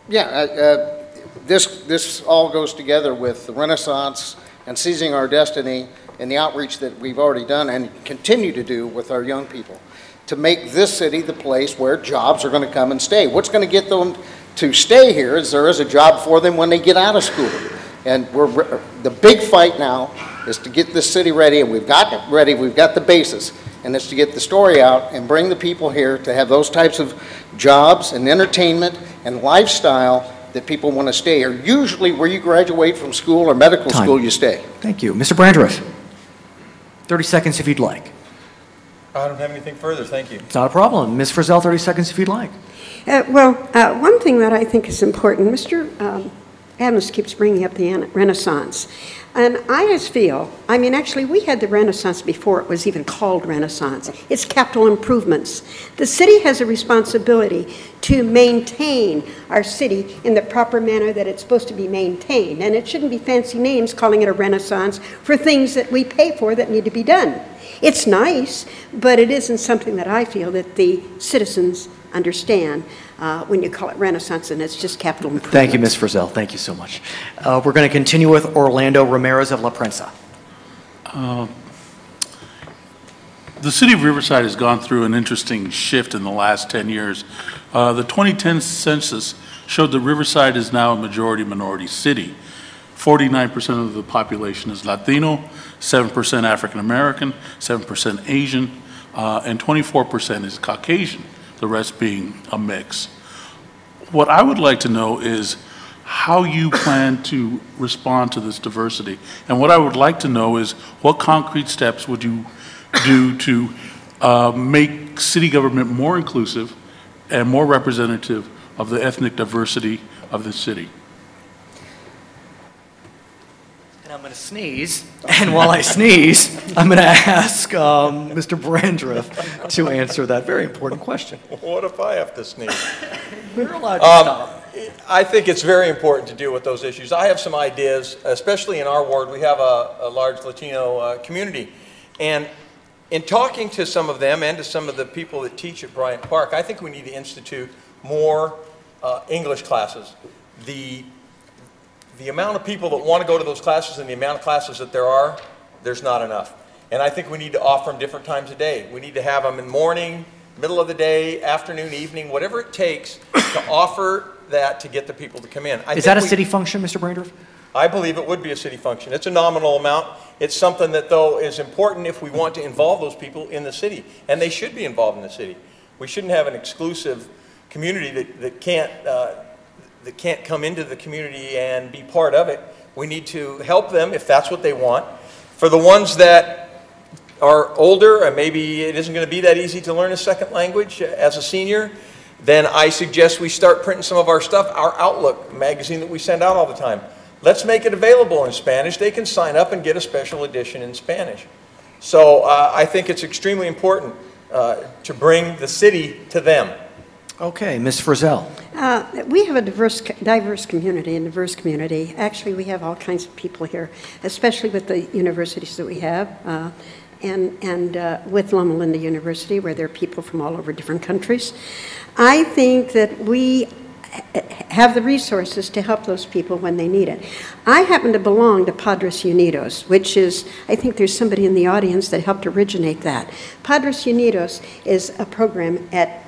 Yeah, this all goes together with the Renaissance and seizing our destiny and the outreach that we've already done and continue to do with our young people to make this city the place where jobs are going to come and stay. What's going to get them to stay here is there is a job for them when they get out of school. And the big fight now is to get this city ready, and we've got it ready, we've got the basis, and it's to get the story out and bring the people here to have those types of jobs and entertainment and lifestyle that people want to stay here. Usually where you graduate from school or medical school, you stay. Thank you. Mr. Brandreth, 30 seconds if you'd like. I don't have anything further, thank you. It's not a problem. Ms. Frizzell, 30 seconds if you'd like. One thing that I think is important, Mr. Adams keeps bringing up the Renaissance. And I just feel, actually we had the Renaissance before it was even called Renaissance. It's capital improvements. The city has a responsibility to maintain our city in the proper manner that it's supposed to be maintained. And it shouldn't be fancy names calling it a Renaissance for things that we pay for that need to be done. It's nice, but it isn't something that I feel that the citizens understand when you call it Renaissance, and it's just capital improvement. Thank you, Ms. Frizzell. Thank you so much. We're going to continue with Orlando Ramirez of La Prensa. The city of Riverside has gone through an interesting shift in the last 10 years. The 2010 census showed that Riverside is now a majority-minority city. 49% of the population is Latino, 7% African-American, 7% Asian, and 24% is Caucasian, the rest being a mix. What I would like to know is how you plan to respond to this diversity. And what I would like to know is what concrete steps would you do to make city government more inclusive and more representative of the ethnic diversity of the city? And I'm going to sneeze, and while I sneeze, I'm going to ask Mr. Brandreth to answer that very important question. What if I have to sneeze? You're allowed to stop. I think it's very important to deal with those issues. I have some ideas, especially in our ward. We have a large Latino community, and in talking to some of them and to some of the people that teach at Bryant Park, I think we need to institute more English classes. The amount of people that want to go to those classes and the amount of classes that there's not enough. And I think we need to offer them different times a day. We need to have them in the morning, middle of the day, afternoon, evening, whatever it takes to offer that to get the people to come in. Is that a city function, Mr. Braindorf? I believe it would be a city function. It's a nominal amount. It's something that, though, is important if we want to involve those people in the city, and they should be involved in the city. We shouldn't have an exclusive community that can't come into the community and be part of it. We need to help them if that's what they want. For the ones that are older and maybe it isn't going to be that easy to learn a second language as a senior, then I suggest we start printing some of our stuff, our Outlook magazine that we send out all the time. Let's make it available in Spanish. They can sign up and get a special edition in Spanish. So I think it's extremely important to bring the city to them. Okay, Ms. Frizzell. We have a diverse community. Actually, we have all kinds of people here, especially with the universities that we have, and with Loma Linda University, where there are people from all over different countries. I think that we have the resources to help those people when they need it. I happen to belong to Padres Unidos, which is, I think there's somebody in the audience that helped originate that. Padres Unidos is a program at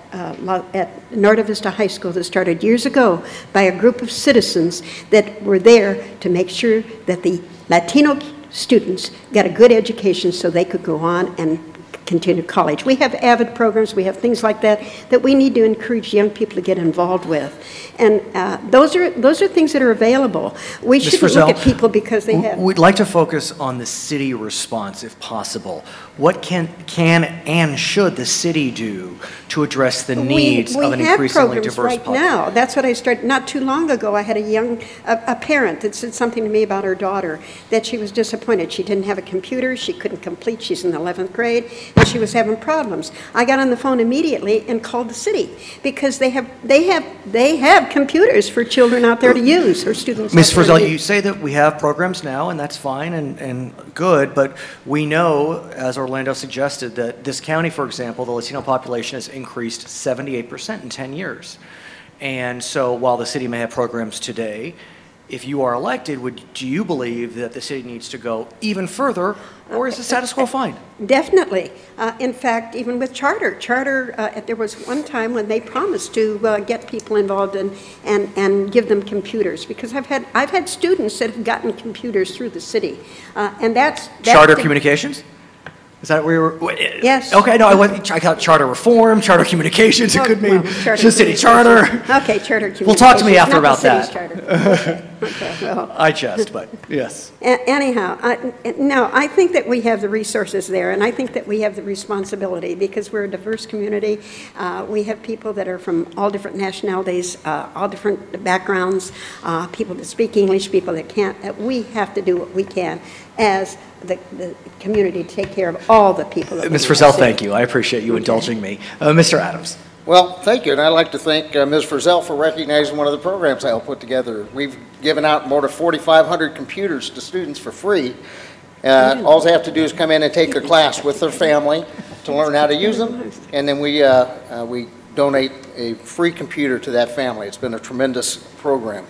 Norte Vista High School that started years ago by a group of citizens that were there to make sure that the Latino students got a good education so they could go on and continue college. We have AVID programs, we have things like that that we need to encourage young people to get involved with. And those are things that are available. We shouldn't look at people because they have... We'd like to focus on the city response, if possible. What can and should the city do to address the needs of an increasingly diverse population? Right now. That's what I started. Not too long ago, I had a parent that said something to me about her daughter, that she was disappointed. She didn't have a computer, she couldn't complete, she's in the 11th grade, and she was having problems. I got on the phone immediately and called the city because they have computers for children out there to use, or students. Ms. Frizzell, you say that we have programs now, and that's fine and good, but we know, as Orlando suggested, that this county, for example, the Latino population has increased 78% in 10 years. And so while the city may have programs today, if you are elected, do you believe that the city needs to go even further, or is the status quo fine? Definitely. In fact, even with charter, there was one time when they promised to get people involved and give them computers, because I've had students that have gotten computers through the city, and that's charter communications. Is that where you were? Yes. Okay, no, I got charter reform, charter communications. It could mean just city charter. Okay, charter communications. Well, talk to me after about that. Okay, well. I jest, but yes. Anyhow, no, I think that we have the resources there, and I think that we have the responsibility because we're a diverse community. We have people that are from all different nationalities, all different backgrounds, people that speak English, people that can't. We have to do what we can as the community to take care of all the people. Ms. Frizzell, thank you. I appreciate you indulging me. Mr. Adams. Well, thank you, and I'd like to thank Ms. Frizzell for recognizing one of the programs I helped put together. We've given out more than 4,500 computers to students for free. All they have to do is come in and take their class with their family to learn how to use them, and then we donate a free computer to that family. It's been a tremendous program.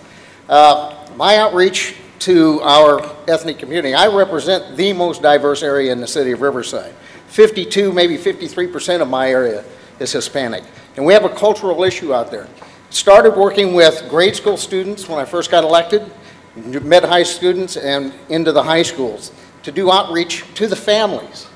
My outreach to our ethnic community, I represent the most diverse area in the city of Riverside. 52, maybe 53% of my area is Hispanic. And we have a cultural issue out there. Started working with grade school students when I first got elected, mid-high students, and into the high schools to do outreach to the families.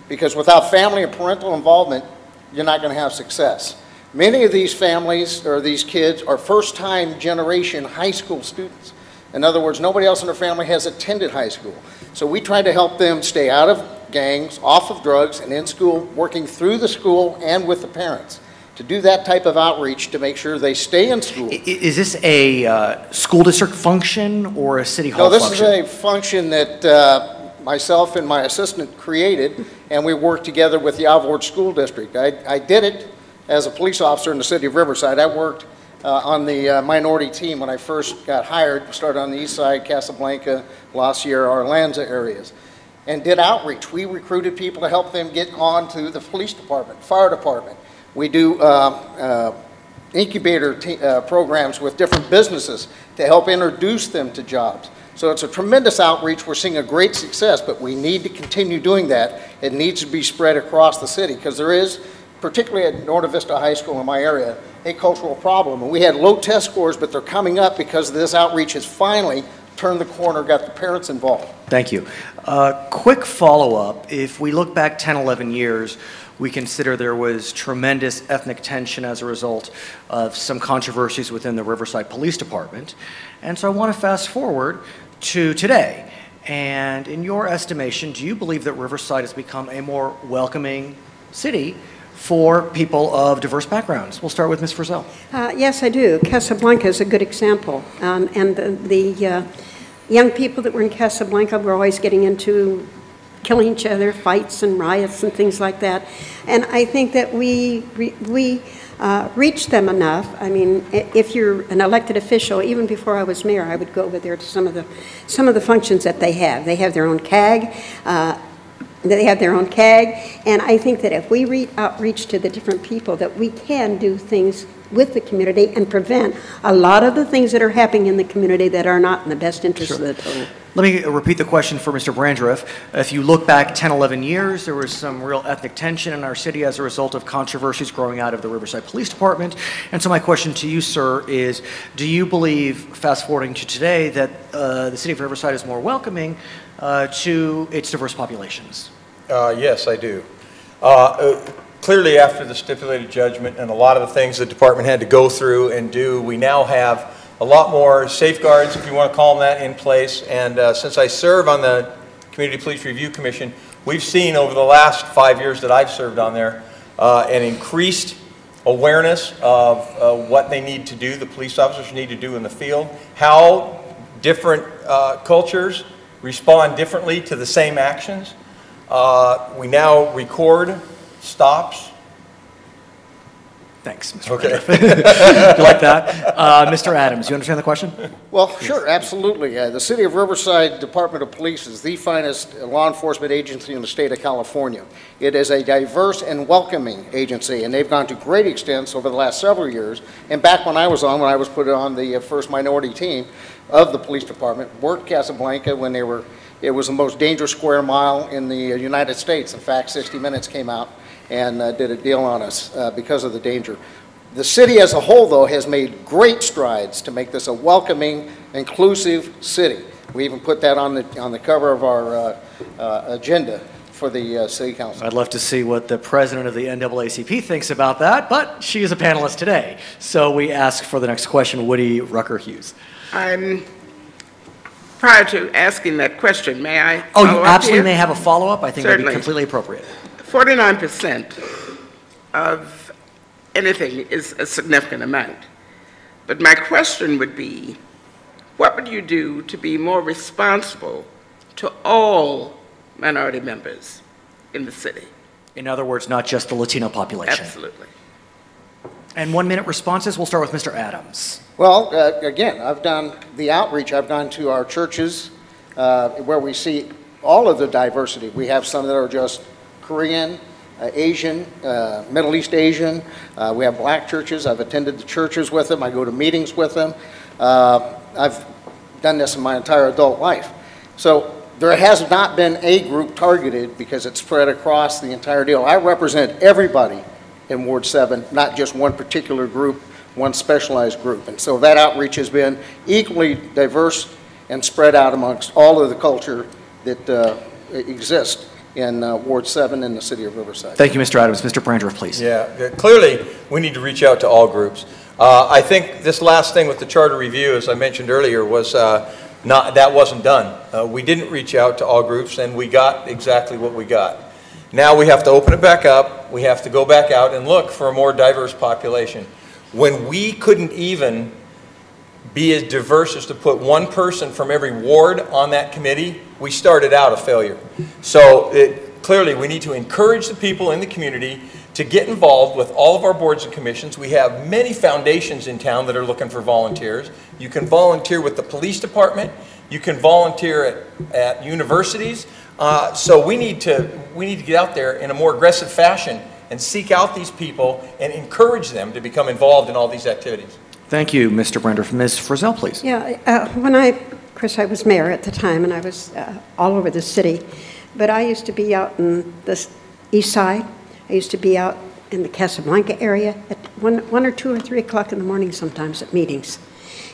Because without family and parental involvement, you're not going to have success. Many of these families or these kids are first-time generation high school students. In other words, nobody else in their family has attended high school. So we try to help them stay out of gangs, off of drugs, and in school, working through the school and with the parents to do that type of outreach to make sure they stay in school. Is this a school district function or a city hall function? No, this is a function that myself and my assistant created, and we worked together with the Alvord School District. I did it as a police officer in the city of Riverside. I worked on the minority team when I first got hired, started on the east side, Casablanca, La Sierra, Arlanza areas. and did outreach. We recruited people to help them get on to the police department, fire department. We do incubator programs with different businesses to help introduce them to jobs. So it's a tremendous outreach. We're seeing a great success, but we need to continue doing that. It needs to be spread across the city because there is, particularly at Norte Vista High School in my area, a cultural problem. And we had low test scores, but they're coming up because this outreach has finally turned the corner, got the parents involved. Thank you. Quick follow-up. If we look back 10, 11 years, we consider there was tremendous ethnic tension as a result of some controversies within the Riverside Police Department. And so I want to fast forward to today. And in your estimation, do you believe that Riverside has become a more welcoming city for people of diverse backgrounds? We'll start with Ms. Frizzell. Yes, I do. Casablanca is a good example. And the young people that were in Casablanca were always getting into killing each other, fights and riots and things like that. And I think that we reach them enough. I mean, if you're an elected official, even before I was mayor, I would go over there to some of the functions that they have. They have their own CAG. And I think that if we outreach to the different people, that we can do things with the community and prevent a lot of the things that are happening in the community that are not in the best interest of the total. Let me repeat the question for Mr. Brandreth. If you look back 10, 11 years, there was some real ethnic tension in our city as a result of controversies growing out of the Riverside Police Department. And so my question to you, sir, is do you believe, fast forwarding to today, that the city of Riverside is more welcoming to its diverse populations? Yes, I do. Clearly, after the stipulated judgment and a lot of the things the department had to go through and do, we now have a lot more safeguards, if you want to call them that, in place. And since I serve on the Community Police Review Commission, we've seen over the last 5 years that I've served on there an increased awareness of what they need to do, the police officers need to do in the field, how different cultures respond differently to the same actions. We now record stops. Thanks, Mr. Okay. You like that? Mr. Adams, you understand the question? Well, sure, absolutely. The City of Riverside Department of Police is the finest law enforcement agency in the state of California. It is a diverse and welcoming agency, and they've gone to great extents over the last several years. And back when I was put on the first minority team of the police department, worked Casablanca when it was the most dangerous square mile in the United States. In fact, 60 Minutes came out and did a deal on us because of the danger. The city as a whole, though, has made great strides to make this a welcoming, inclusive city. We even put that on the cover of our agenda for the City Council. I'd love to see what the president of the NAACP thinks about that, but she is a panelist today. So we ask for the next question, Woody Rucker-Hughes. Prior to asking that question, may I? Oh, you absolutely may have a follow-up. I think that would be completely appropriate. 49% of anything is a significant amount. But my question would be, what would you do to be more responsible to all minority members in the city? In other words, not just the Latino population. Absolutely. And 1 minute responses, we'll start with Mr. Adams. Well, again, I've done the outreach. I've gone to our churches where we see all of the diversity. We have some that are just Korean, Asian, Middle East Asian. We have black churches. I've attended the churches with them. I go to meetings with them. I've done this in my entire adult life. So there has not been a group targeted because it's spread across the entire deal. I represent everybody in Ward 7, not just one particular group, one specialized group. And so that outreach has been equally diverse and spread out amongst all of the culture that exists in Ward 7 in the city of Riverside. Thank you, Mr. Adams. Mr. Brandreth, please. Yeah, clearly we need to reach out to all groups. I think this last thing with the charter review, as I mentioned earlier, was that wasn't done. We didn't reach out to all groups, and we got exactly what we got. Now we have to open it back up. We have to go back out and look for a more diverse population. When we couldn't even be as diverse as to put one person from every ward on that committee, we started out a failure. So clearly we need to encourage the people in the community to get involved with all of our boards and commissions. We have many foundations in town that are looking for volunteers. You can volunteer with the police department. You can volunteer at universities. So we need to get out there in a more aggressive fashion and seek out these people and encourage them to become involved in all these activities. Thank you, Mr. Brandreth. Ms. Frizzell, please. Yeah, of course, I was mayor at the time, and I was all over the city. But I used to be out in the east side. I used to be out in the Casablanca area at 1 or 2 or 3 o'clock in the morning sometimes at meetings.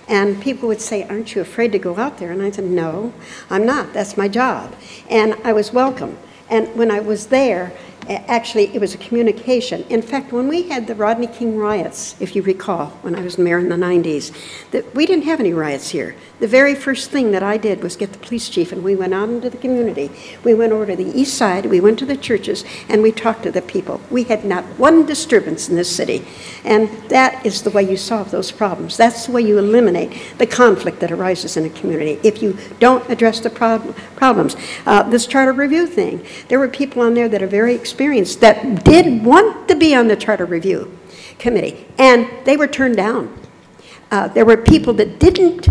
And people would say, aren't you afraid to go out there? And I said, no, I'm not. That's my job. And I was welcome. And when I was there, actually, it was a communication. In fact, when we had the Rodney King riots, if you recall, when I was mayor in the 90s, we didn't have any riots here. The very first thing that I did was get the police chief, and we went out into the community. We went over to the east side, we went to the churches, and we talked to the people. We had not one disturbance in this city. And that is the way you solve those problems. That's the way you eliminate the conflict that arises in a community. If you don't address the problems. This charter review thing, there were people on there that are very experienced that did want to be on the charter review committee, and they were turned down. There were people that didn't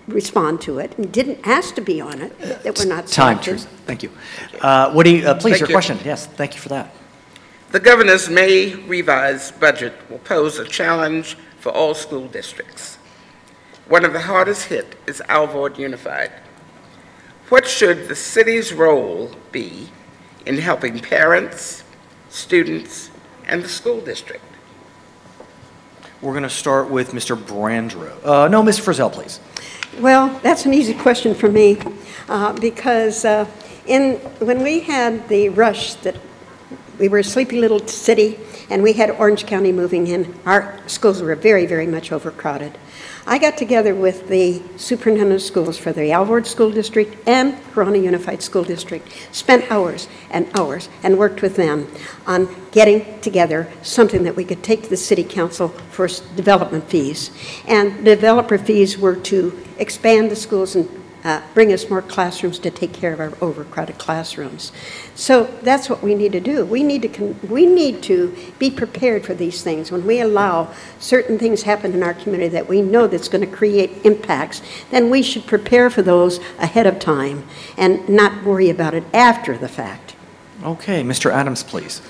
respond to it and didn't ask to be on it that were not selected. Thank you. Woody, please, Thank your you. question. Yes, thank you for that. The governor's May revised budget will pose a challenge for all school districts. One of the hardest hit is Alvord Unified. What should the city's role be in helping parents, students, and the school district? We're going to start with Mr. Brandreth. No, Ms. Frizzell, please. Well, that's an easy question for me because when we had the rush that we were a sleepy little city and we had Orange County moving in, our schools were very, very much overcrowded. I got together with the superintendent of schools for the Alvord School District and Corona Unified School District, spent hours and hours and worked with them on getting together something that we could take to the city council for development fees. And the developer fees were to expand the schools and bring us more classrooms to take care of our overcrowded classrooms. So that's what we need to do. We need to be prepared for these things. When we allow certain things happen in our community that we know that's going to create impacts, then we should prepare for those ahead of time and not worry about it after the fact. Okay, Mr. Adams, please.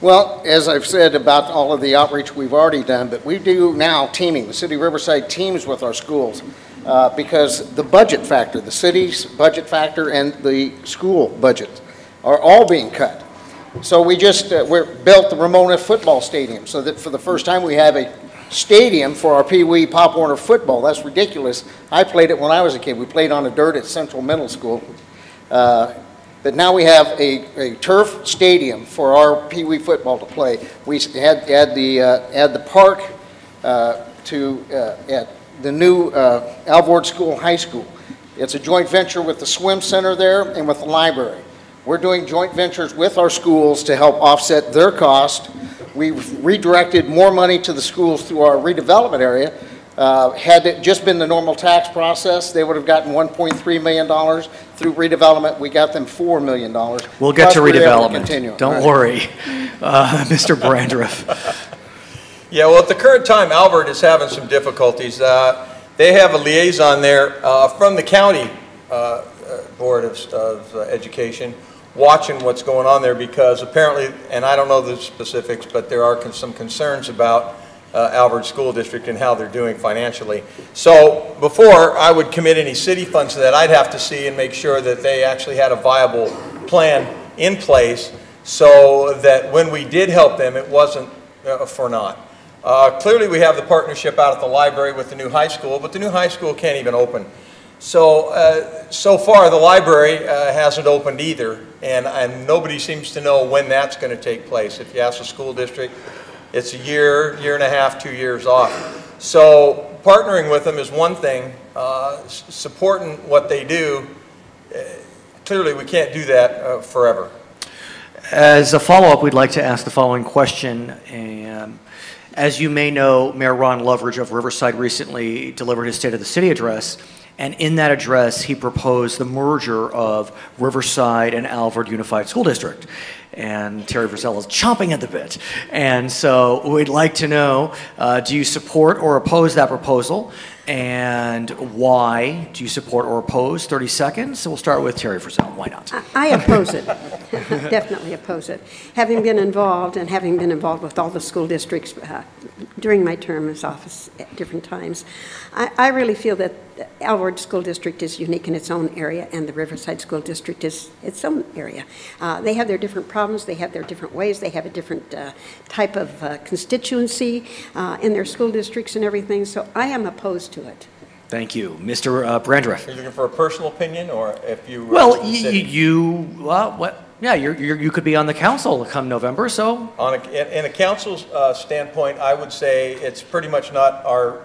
Well, as I've said about all of the outreach we've already done, but we do now teaming. The City of Riverside teams with our schools because the budget factor, the city's budget factor and the school budget are all being cut. So we just we built the Ramona football stadium so that for the first time we have a stadium for our Pee Wee Pop Warner football. That's ridiculous. I played it when I was a kid. We played on the dirt at Central Middle School. But now we have a turf stadium for our Pee Wee football to play. We add the park at the new Alvord School High School. It's a joint venture with the swim center there and with the library. We're doing joint ventures with our schools to help offset their cost. We've redirected more money to the schools through our redevelopment area. Had it just been the normal tax process, they would have gotten $1.3 million. Through redevelopment, we got them $4 million. We'll get to redevelopment. Don't worry. Mr. Brandreth. Yeah, well, at the current time, Alvord is having some difficulties. They have a liaison there from the county Board of Education watching what's going on there because apparently, and I don't know the specifics, but there are some concerns about Alvord School District and how they're doing financially. So before I would commit any city funds to that, I'd have to see and make sure that they actually had a viable plan in place so that when we did help them, it wasn't for naught. Clearly we have the partnership out at the library with the new high school, but the new high school can't even open. So, so far the library hasn't opened either, and nobody seems to know when that's going to take place. If you ask the school district, it's a year and a half, 2 years off. So partnering with them is one thing. Supporting what they do, clearly we can't do that forever. As a follow-up, we'd like to ask the following question. As you may know, Mayor Ron Loveridge of Riverside recently delivered his State of the City address. And in that address, he proposed the merger of Riverside and Alvord Unified School District. And Terry Frizzell is chomping at the bit. And so we'd like to know, do you support or oppose that proposal? And why do you support or oppose? 30 seconds. So we'll start with Terry Frizzell. Why not? I oppose it. Definitely oppose it. Having been involved with all the school districts during my term in this office at different times, I really feel that the Alvord School District is unique in its own area, and the Riverside School District is its own area. They have their different problems, they have their different ways, they have a different type of constituency in their school districts and everything, so I am opposed to it. Thank you. Mr. Brandreth. Are you looking for a personal opinion, or if you... Well, yeah, you could be on the council come November, so... In a council's standpoint, I would say it's pretty much not our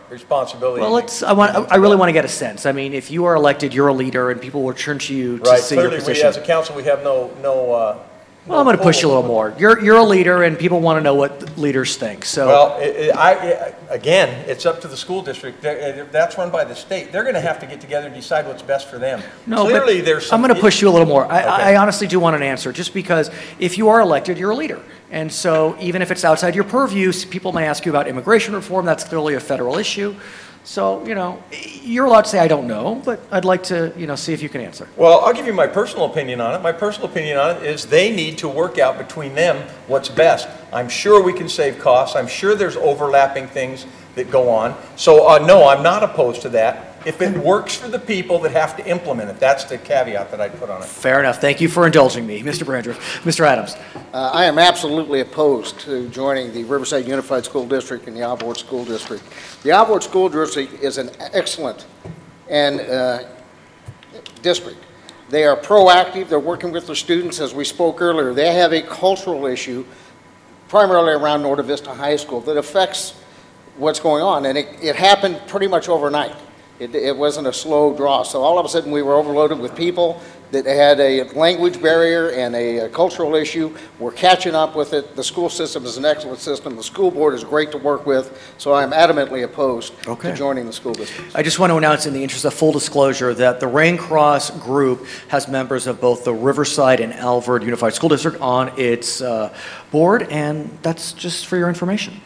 responsibility. Well, I really want to get a sense. I mean, if you are elected, you're a leader, and people will turn to you to see your position. Clearly, as a council, we have no well, I'm going to push you a little more. You're a leader, and people want to know what leaders think. So, well, again, it's up to the school district. That's run by the state. They're going to have to get together and decide what's best for them. No, clearly, I'm going to push you a little more. I honestly do want an answer, just because if you are elected, you're a leader. And so even if it's outside your purview, people may ask you about immigration reform. That's clearly a federal issue. So, you're allowed to say, I don't know, but I'd like to, see if you can answer. Well, I'll give you my personal opinion on it. My personal opinion on it is they need to work out between them what's best. I'm sure we can save costs. I'm sure there's overlapping things that go on. So, no, I'm not opposed to that. If it works for the people that have to implement it, that's the caveat that I'd put on it. Fair enough. Thank you for indulging me, Mr. Brandreth. Mr. Adams. I am absolutely opposed to joining the Riverside Unified School District and the Alvord School District. The Alvord School District is an excellent district. They are proactive. They're working with their students, as we spoke earlier. They have a cultural issue, primarily around Norte Vista High School, that affects what's going on, and it happened pretty much overnight. It wasn't a slow draw. So all of a sudden we were overloaded with people that had a language barrier and a cultural issue. We're catching up with it. The school system is an excellent system. The school board is great to work with. So I'm adamantly opposed to joining the school district. I just want to announce, in the interest of full disclosure, that the Rain Cross Group has members of both the Riverside and Alvord Unified School District on its board, and that's just for your information.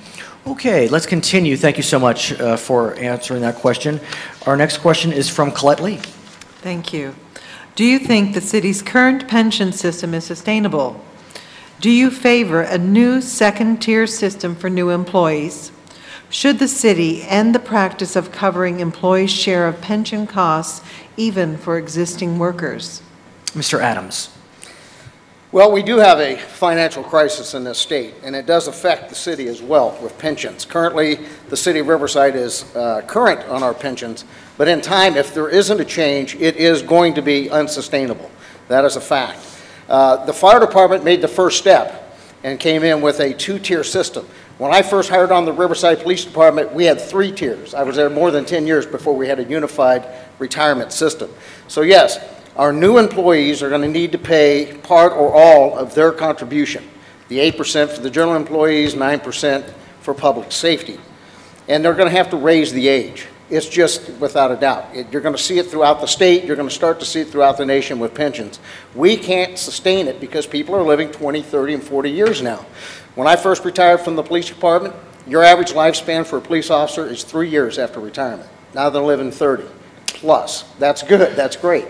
Okay, let's continue. Thank you so much for answering that question. Our next question is from Colette Lee. Thank you. Do you think the city's current pension system is sustainable? Do you favor a new second-tier system for new employees? Should the city end the practice of covering employees' share of pension costs, even for existing workers? Mr. Adams. Well, we do have a financial crisis in this state, and it does affect the city as well with pensions. Currently, the city of Riverside is current on our pensions, but in time, if there isn't a change, it is going to be unsustainable. That is a fact. The fire department made the first step and came in with a two-tier system. When I first hired on the Riverside Police Department, we had 3 tiers. I was there more than 10 years before we had a unified retirement system. So yes, our new employees are going to need to pay part or all of their contribution. The 8% for the general employees, 9% for public safety. And they're going to have to raise the age. It's just without a doubt. You're going to see it throughout the state. You're going to start to see it throughout the nation with pensions. We can't sustain it because people are living 20, 30, and 40 years now. When I first retired from the police department, your average lifespan for a police officer is 3 years after retirement. Now they're living 30 plus. That's good. That's great.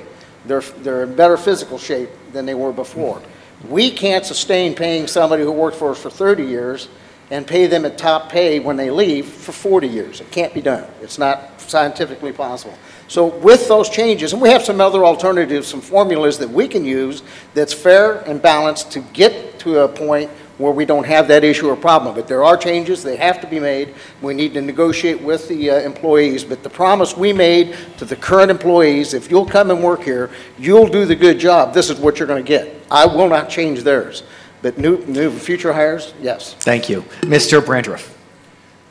They're in better physical shape than they were before. We can't sustain paying somebody who worked for us for 30 years and pay them at top pay when they leave for 40 years. It can't be done. It's not scientifically possible. So with those changes, and we have some other alternatives, some formulas that we can use that's fair and balanced to get to a point where we don't have that issue or problem. But there are changes, they have to be made. We need to negotiate with the employees, but the promise we made to the current employees, if you'll come and work here, you'll do the good job, this is what you're going to get. I will not change theirs. But new future hires, yes. Thank you. Mr. Brandreth.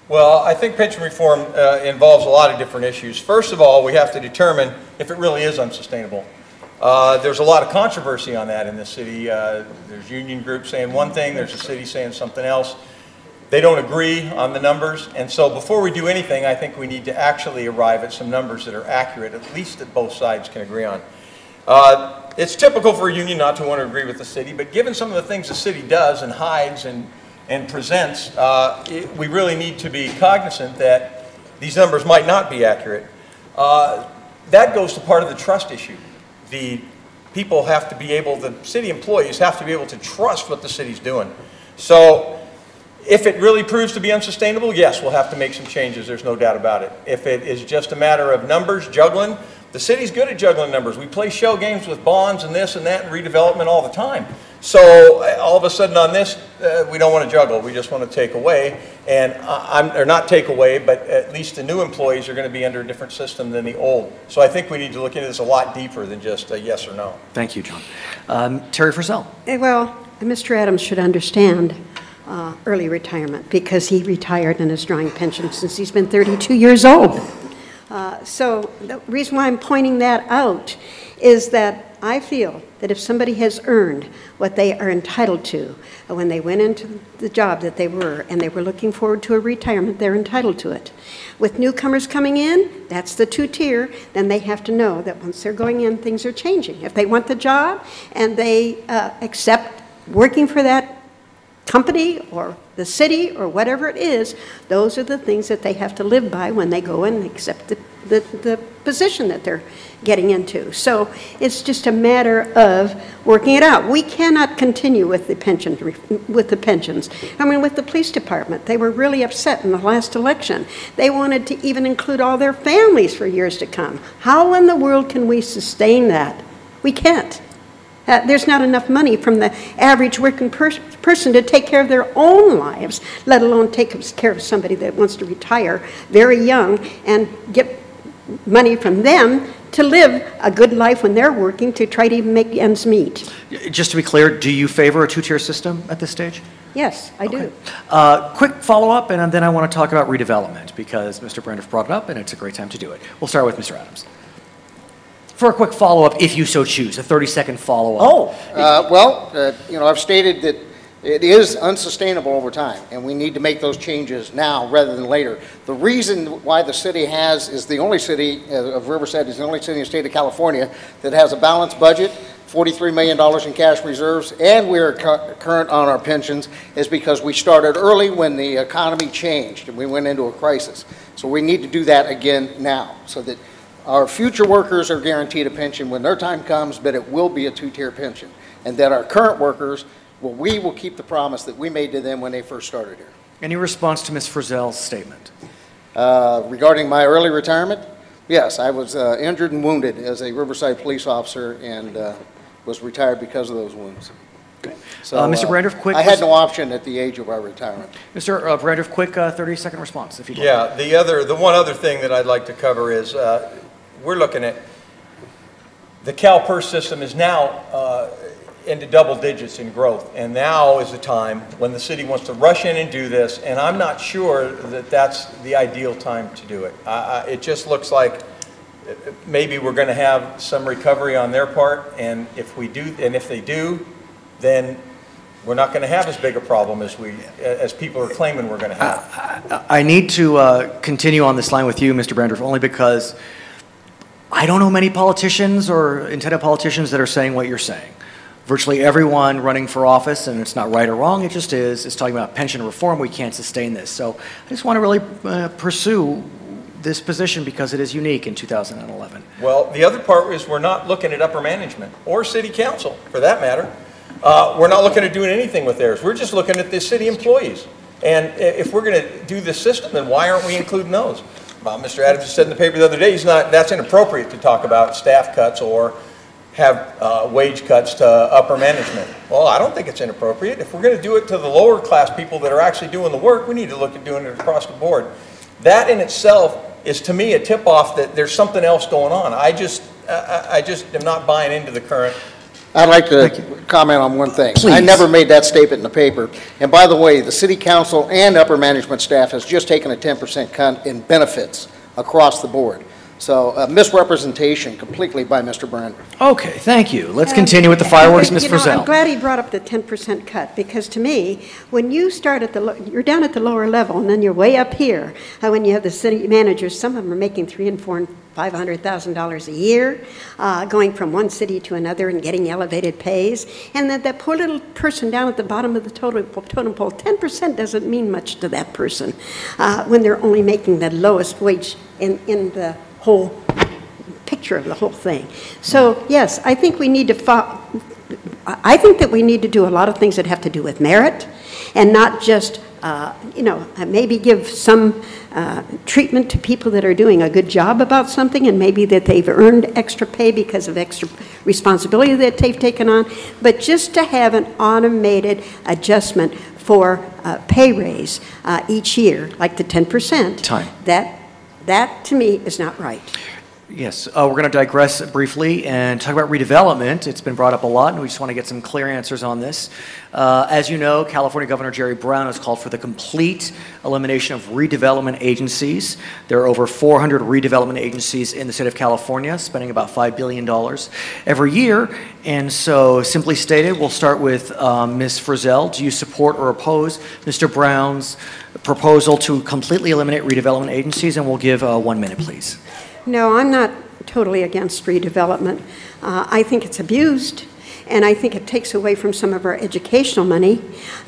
Well, I think pension reform involves a lot of different issues. First of all, we have to determine if it really is unsustainable. There's a lot of controversy on that in this city. There's union groups saying one thing, there's a city saying something else. They don't agree on the numbers, and so before we do anything, I think we need to actually arrive at some numbers that are accurate, at least that both sides can agree on. It's typical for a union not to want to agree with the city, but given some of the things the city does and hides and presents, we really need to be cognizant that these numbers might not be accurate. That goes to part of the trust issue. The people have to be able, the city employees have to be able to trust what the city's doing. So if it really proves to be unsustainable, yes, we'll have to make some changes, there's no doubt about it. If it is just a matter of numbers, juggling, the city's good at juggling numbers. We play shell games with bonds and this and that and redevelopment all the time. So all of a sudden on this, we don't want to juggle. We just want to take away, and or not take away, but at least the new employees are going to be under a different system than the old. So I think we need to look into this a lot deeper than just a yes or no. Thank you, John. Terry Frizzell. Well, Mr. Adams should understand early retirement because he retired and is drawing pension since he's been 32 years old. So the reason why I'm pointing that out is that I feel that if somebody has earned what they are entitled to when they went into the job that they were and they were looking forward to a retirement, they're entitled to it. With newcomers coming in, that's the two-tier, then they have to know that once they're going in, things are changing. If they want the job and they accept working for that company or the city or whatever it is, those are the things that they have to live by when they go and accept the position that they're getting into. So it's just a matter of working it out. We cannot continue with the pensions. I mean, with the police department, they were really upset in the last election. They wanted to even include all their families for years to come. How in the world can we sustain that? We can't. There's not enough money from the average working person to take care of their own lives, let alone take care of somebody that wants to retire very young and get money from them to live a good life when they're working to try to make ends meet. Just to be clear, do you favor a two-tier system at this stage? Yes, I do. Quick follow-up, and then I want to talk about redevelopment because Mr. Brandorf brought it up, and it's a great time to do it. We'll start with Mr. Adams. For a quick follow-up, if you so choose, a 30-second follow-up. You know, I've stated that it is unsustainable over time, and we need to make those changes now rather than later. The reason why the city is the only city of Riverside is the only city in the state of California that has a balanced budget, $43 million in cash reserves, and we are current on our pensions is because we started early when the economy changed and we went into a crisis. So we need to do that again now so that our future workers are guaranteed a pension when their time comes, but it will be a two-tier pension. And that our current workers, we will keep the promise that we made to them when they first started here. Any response to Ms. Frizzell's statement? Regarding my early retirement, yes, I was injured and wounded as a Riverside police officer and was retired because of those wounds. Okay. So, Mr. Brandorf, quick. I had no option at the age of our retirement. Mr. Brandorf, quick 30-second response, if you'd like. Yeah, the one other thing that I'd like to cover is we're looking at the CalPERS system is now into double digits in growth, and now is the time when the city wants to rush in and do this, and I'm not sure that that's the ideal time to do it. It just looks like maybe we're going to have some recovery on their part, and if we do, and if they do, then we're not going to have as big a problem as people are claiming we're going to have. I need to continue on this line with you, Mr. Brandorf, only because I don't know many politicians or intended politicians that are saying what you're saying. Virtually everyone running for office, and it's not right or wrong, it just is talking about pension reform. We can't sustain this. So I just want to really pursue this position because it is unique in 2011. Well, the other part is we're not looking at upper management or city council, for that matter. We're not looking at doing anything with theirs. We're just looking at the city employees. And if we're going to do this system, then why aren't we including those? Mr. Adams just said in the paper the other day, that's inappropriate to talk about staff cuts or have wage cuts to upper management. Well, I don't think it's inappropriate. If we're going to do it to the lower class people that are actually doing the work, we need to look at doing it across the board. That in itself is, to me, a tip-off that there's something else going on. I just am not buying into the current. I'd like to comment on one thing. Please. I never made that statement in the paper. And by the way, the city council and upper management staff has just taken a 10% cut in benefits across the board. So misrepresentation completely by Mr. Brander. Okay, thank you. Let's continue with the fireworks, Ms. Frizzell. I'm glad he brought up the 10% cut, because to me, when you start at you're down at the lower level, and then you're way up here, when you have the city managers, some of them are making $300,000 and $400,000 and $500,000 a year, going from one city to another and getting elevated pays, and that poor little person down at the bottom of the totem pole, 10% doesn't mean much to that person when they're only making the lowest wage in the whole picture of the whole thing. So yes, I think we need to I think that we need to do a lot of things that have to do with merit, and not just maybe give some treatment to people that are doing a good job about something, and maybe that they've earned extra pay because of extra responsibility that they've taken on, but just to have an automated adjustment for pay raise each year, like the 10%. Time. That, to me, is not right. Yes, we're going to digress briefly and talk about redevelopment. It's been brought up a lot, and we just want to get some clear answers on this. As you know, California Governor Jerry Brown has called for the complete elimination of redevelopment agencies. There are over 400 redevelopment agencies in the state of California, spending about $5 billion every year. And so, simply stated, we'll start with Ms. Frizzell. Do you support or oppose Mr. Brown's proposal to completely eliminate redevelopment agencies? And we'll give 1 minute, please. No, I'm not totally against redevelopment. I think it's abused, and I think it takes away from some of our educational money,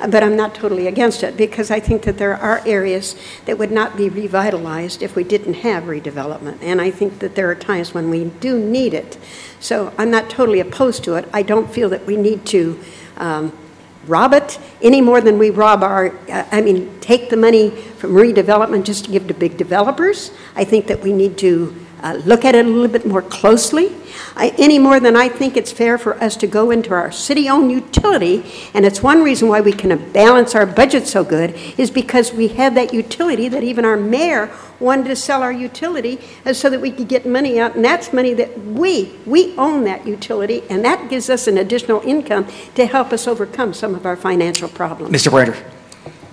but I'm not totally against it, because I think that there are areas that would not be revitalized if we didn't have redevelopment, and I think that there are times when we do need it. So I'm not totally opposed to it. I don't feel that we need to rob it any more than we rob take the money from redevelopment just to give to big developers. I think that we need to look at it a little bit more closely, any more than I think it's fair for us to go into our city-owned utility, and it's one reason why we can balance our budget so good, is because we have that utility that even our mayor wanted to sell our utility so that we could get money out, and that's money that we own that utility, and that gives us an additional income to help us overcome some of our financial problems. Mr. Brander.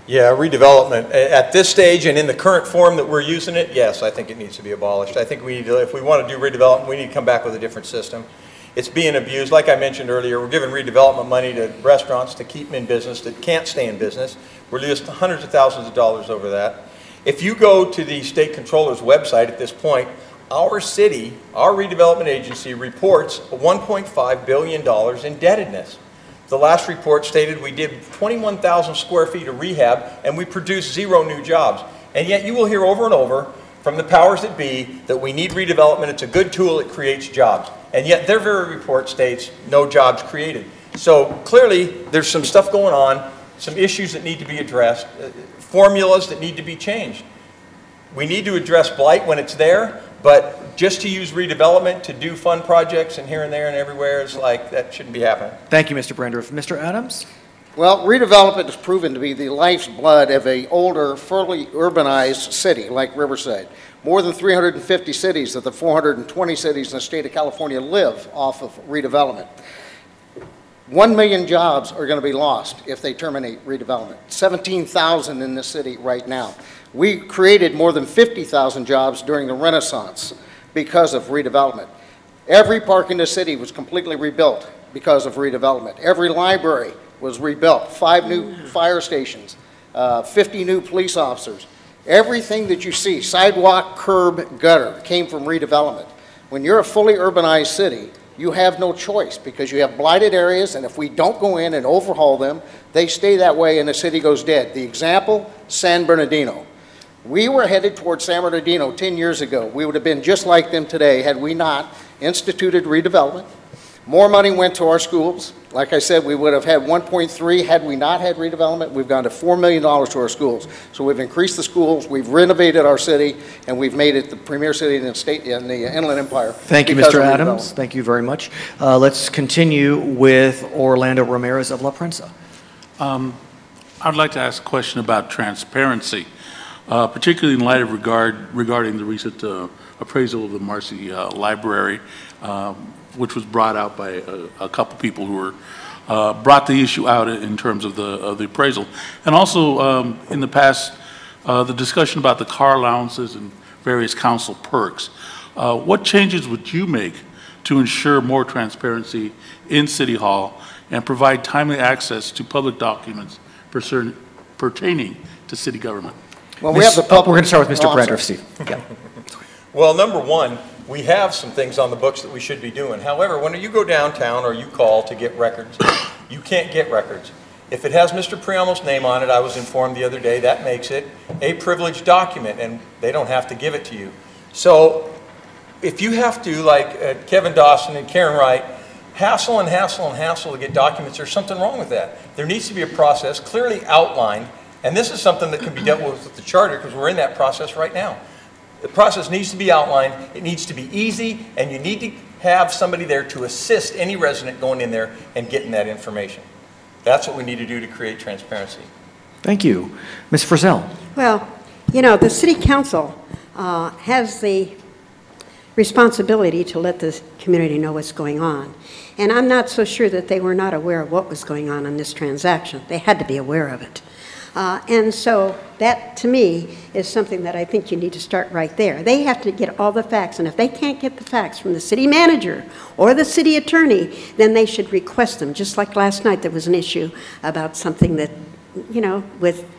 Yeah, redevelopment. At this stage and in the current form that we're using it, yes, I think it needs to be abolished. I think we need to, if we want to do redevelopment, we need to come back with a different system. It's being abused. Like I mentioned earlier, we're giving redevelopment money to restaurants to keep them in business that can't stay in business. We're just hundreds of thousands of dollars over that. If you go to the state controller's website at this point, our city, our redevelopment agency reports $1.5 billion indebtedness. The last report stated we did 21,000 square feet of rehab and we produced 0 new jobs. And yet you will hear over and over from the powers that be that we need redevelopment, it's a good tool, it creates jobs. And yet their very report states no jobs created. So clearly there's some stuff going on, some issues that need to be addressed, formulas that need to be changed. We need to address blight when it's there, but just to use redevelopment to do fun projects and here and there and everywhere is like, that shouldn't be happening. Thank you, Mr. Brander. Mr. Adams? Well, redevelopment has proven to be the life's blood of an older, fully urbanized city like Riverside. More than 350 cities of the 420 cities in the state of California live off of redevelopment. 1 million jobs are going to be lost if they terminate redevelopment. 17,000 in this city right now. We created more than 50,000 jobs during the Renaissance because of redevelopment. Every park in the city was completely rebuilt because of redevelopment. Every library was rebuilt. 5 new fire stations, 50 new police officers. Everything that you see, sidewalk, curb, gutter, came from redevelopment. When you're a fully urbanized city, you have no choice because you have blighted areas, and if we don't go in and overhaul them, they stay that way and the city goes dead. The example, San Bernardino. We were headed towards San Bernardino 10 years ago. We would have been just like them today had we not instituted redevelopment. More money went to our schools. Like I said, we would have had 1.3 had we not had redevelopment. We've gone to $4 million to our schools. So we've increased the schools, we've renovated our city, and we've made it the premier city in the state, in the Inland Empire. Thank you, Mr. Adams. Thank you very much. Let's continue with Orlando Ramirez of La Prensa. I'd like to ask a question about transparency, particularly in light of regarding the recent appraisal of the Marcy Library, which was brought out by a couple people who were brought the issue out in terms of the appraisal, and also in the past the discussion about the car allowances and various council perks. What changes would you make to ensure more transparency in City Hall and provide timely access to public documents pertaining to city government? Well, we have the public. We're going to start with Mr. I'm Bradford, sorry. Steve. Yeah. Well, number one, we have some things on the books that we should be doing. However, when you go downtown or you call to get records, you can't get records. If it has Mr. Priamo's name on it, I was informed the other day, that makes it a privileged document, and they don't have to give it to you. So if you have to, like Kevin Dawson and Karen Wright, hassle and hassle and hassle to get documents, there's something wrong with that. There needs to be a process clearly outlined, and this is something that can be dealt with the charter because we're in that process right now. The process needs to be outlined, it needs to be easy, and you need to have somebody there to assist any resident going in there and getting that information. That's what we need to do to create transparency. Thank you. Ms. Frizzell. Well, you know, the city council has the responsibility to let the community know what's going on. And I'm not so sure that they were not aware of what was going on in this transaction. They had to be aware of it. And so that, to me, is something that I think you need to start right there. They have to get all the facts, and if they can't get the facts from the city manager or the city attorney, then they should request them. Just like last night, there was an issue about something that, you know, with,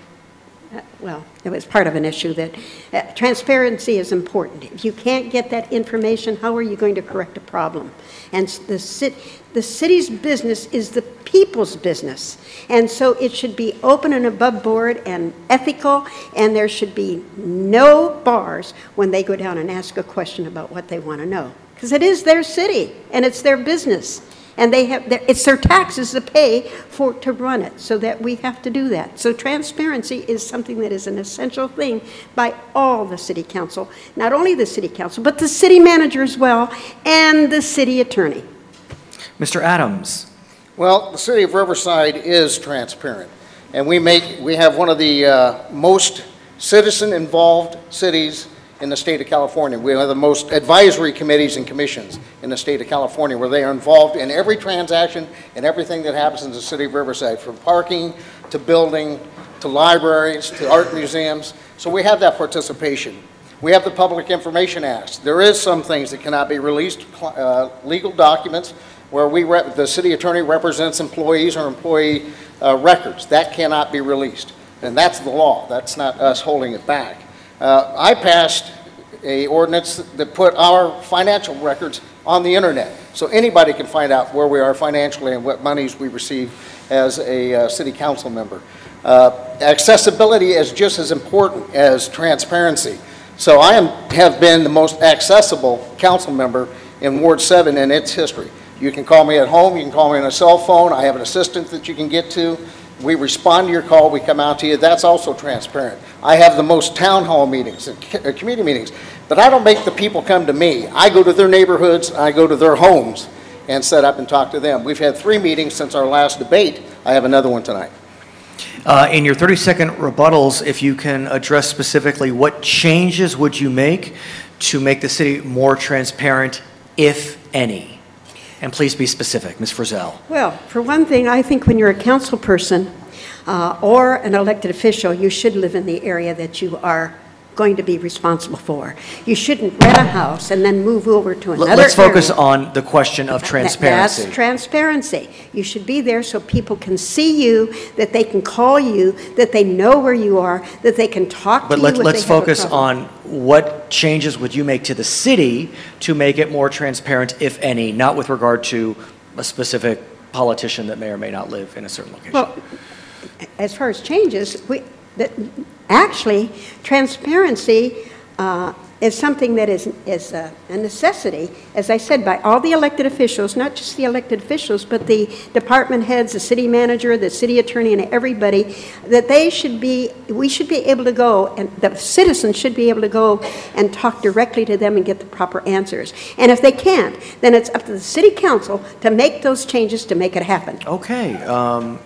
well, it was part of an issue that transparency is important. If you can't get that information, how are you going to correct a problem? And the city's business is the people's business. And so it should be open and above board and ethical, and there should be no bars when they go down and ask a question about what they want to know. Because it is their city, and it's their business. And they have it's their taxes to pay to run it, so that we have to do that. So transparency is something that is an essential thing by all the city council, not only the city council, but the city manager as well, and the city attorney. Mr. Adams. Well, the city of Riverside is transparent, and we have one of the most citizen-involved cities in the state of California. We have the most advisory committees and commissions in the state of California, where they are involved in every transaction and everything that happens in the city of Riverside, from parking to building to libraries to art museums. So we have that participation. We have the Public Information Act. There is some things that cannot be released, legal documents where the city attorney represents employees or employee records. That cannot be released. And that's the law. That's not us holding it back. I passed an ordinance that put our financial records on the internet, so anybody can find out where we are financially and what monies we receive as a city council member. Accessibility is just as important as transparency. So I have been the most accessible council member in Ward 7 in its history. You can call me at home, you can call me on a cell phone, I have an assistant that you can get to. We respond to your call, we come out to you. That's also transparent. I have the most town hall meetings and community meetings, but I don't make the people come to me. I go to their neighborhoods, I go to their homes and set up and talk to them. We've had 3 meetings since our last debate. I have another one tonight. In your 30-second rebuttals, if you can address specifically what changes would you make to make the city more transparent, if any? And please be specific. Ms. Frizzell. Well, for one thing, I think when you're a council person or an elected official, you should live in the area that you are going to be responsible for. You shouldn't rent a house and then move over to another area. Let's focus on the question of transparency. That's transparency. You should be there so people can see you, that they can call you, that they know where you are, that they can talk to you. But let's focus on what changes would you make to the city to make it more transparent, if any, not with regard to a specific politician that may or may not live in a certain location. Well, as far as changes, actually, transparency is something that is a necessity, as I said, by all the elected officials, not just the elected officials, but the department heads, the city manager, the city attorney, and everybody, that we should be able to go, and the citizens should be able to go and talk directly to them and get the proper answers. And if they can't, then it's up to the city council to make those changes to make it happen. Okay.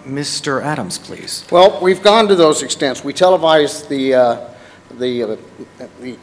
Mr. Adams, please. Well, we've gone to those extents. We televise the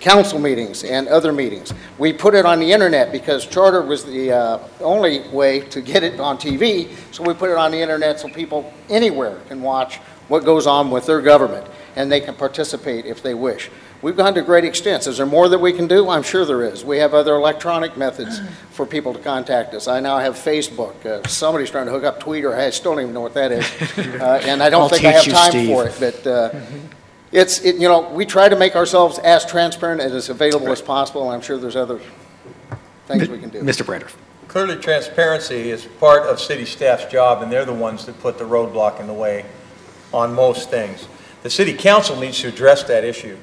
council meetings and other meetings. We put it on the internet because charter was the only way to get it on TV, so we put it on the internet so people anywhere can watch what goes on with their government, and they can participate if they wish. we've gone to great extents. Is there more that we can do? I'm sure there is. We have other electronic methods for people to contact us. I now have Facebook. Somebody's trying to hook up Twitter. I still don't even know what that is. And I don't think I have time for it. But you know, we try to make ourselves as transparent and as available as possible. And I'm sure there's other things we can do. Mr. Brander. Clearly, transparency is part of city staff's job, and they're the ones that put the roadblock in the way on most things. The city council needs to address that issue.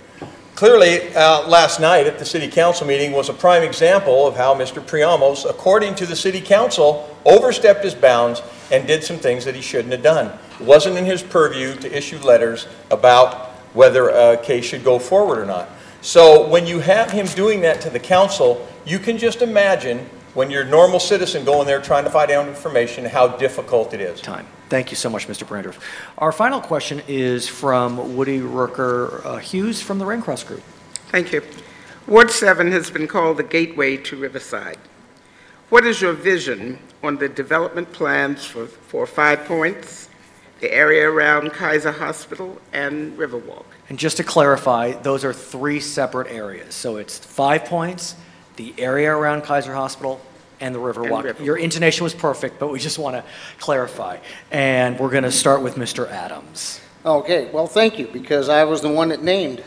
Clearly, last night at the city council meeting was a prime example of how Mr. Priamos, according to the city council, overstepped his bounds and did some things that he shouldn't have done. It wasn't in his purview to issue letters about whether a case should go forward or not. So when you have him doing that to the council, you can just imagine when you're a normal citizen going there trying to find out information, how difficult it is. Thank you so much, Mr. Brander. Our final question is from Woody Rooker Hughes from the Raincross Group. Thank you. Ward 7 has been called the gateway to Riverside. What is your vision on the development plans for 5 Points, the area around Kaiser Hospital, and Riverwalk? And just to clarify, those are 3 separate areas. So it's 5 Points, the area around Kaiser Hospital, and the Riverwalk. Your intonation was perfect, but we just want to clarify. And we're going to start with Mr. Adams. Okay, well, thank you, because I was the one that named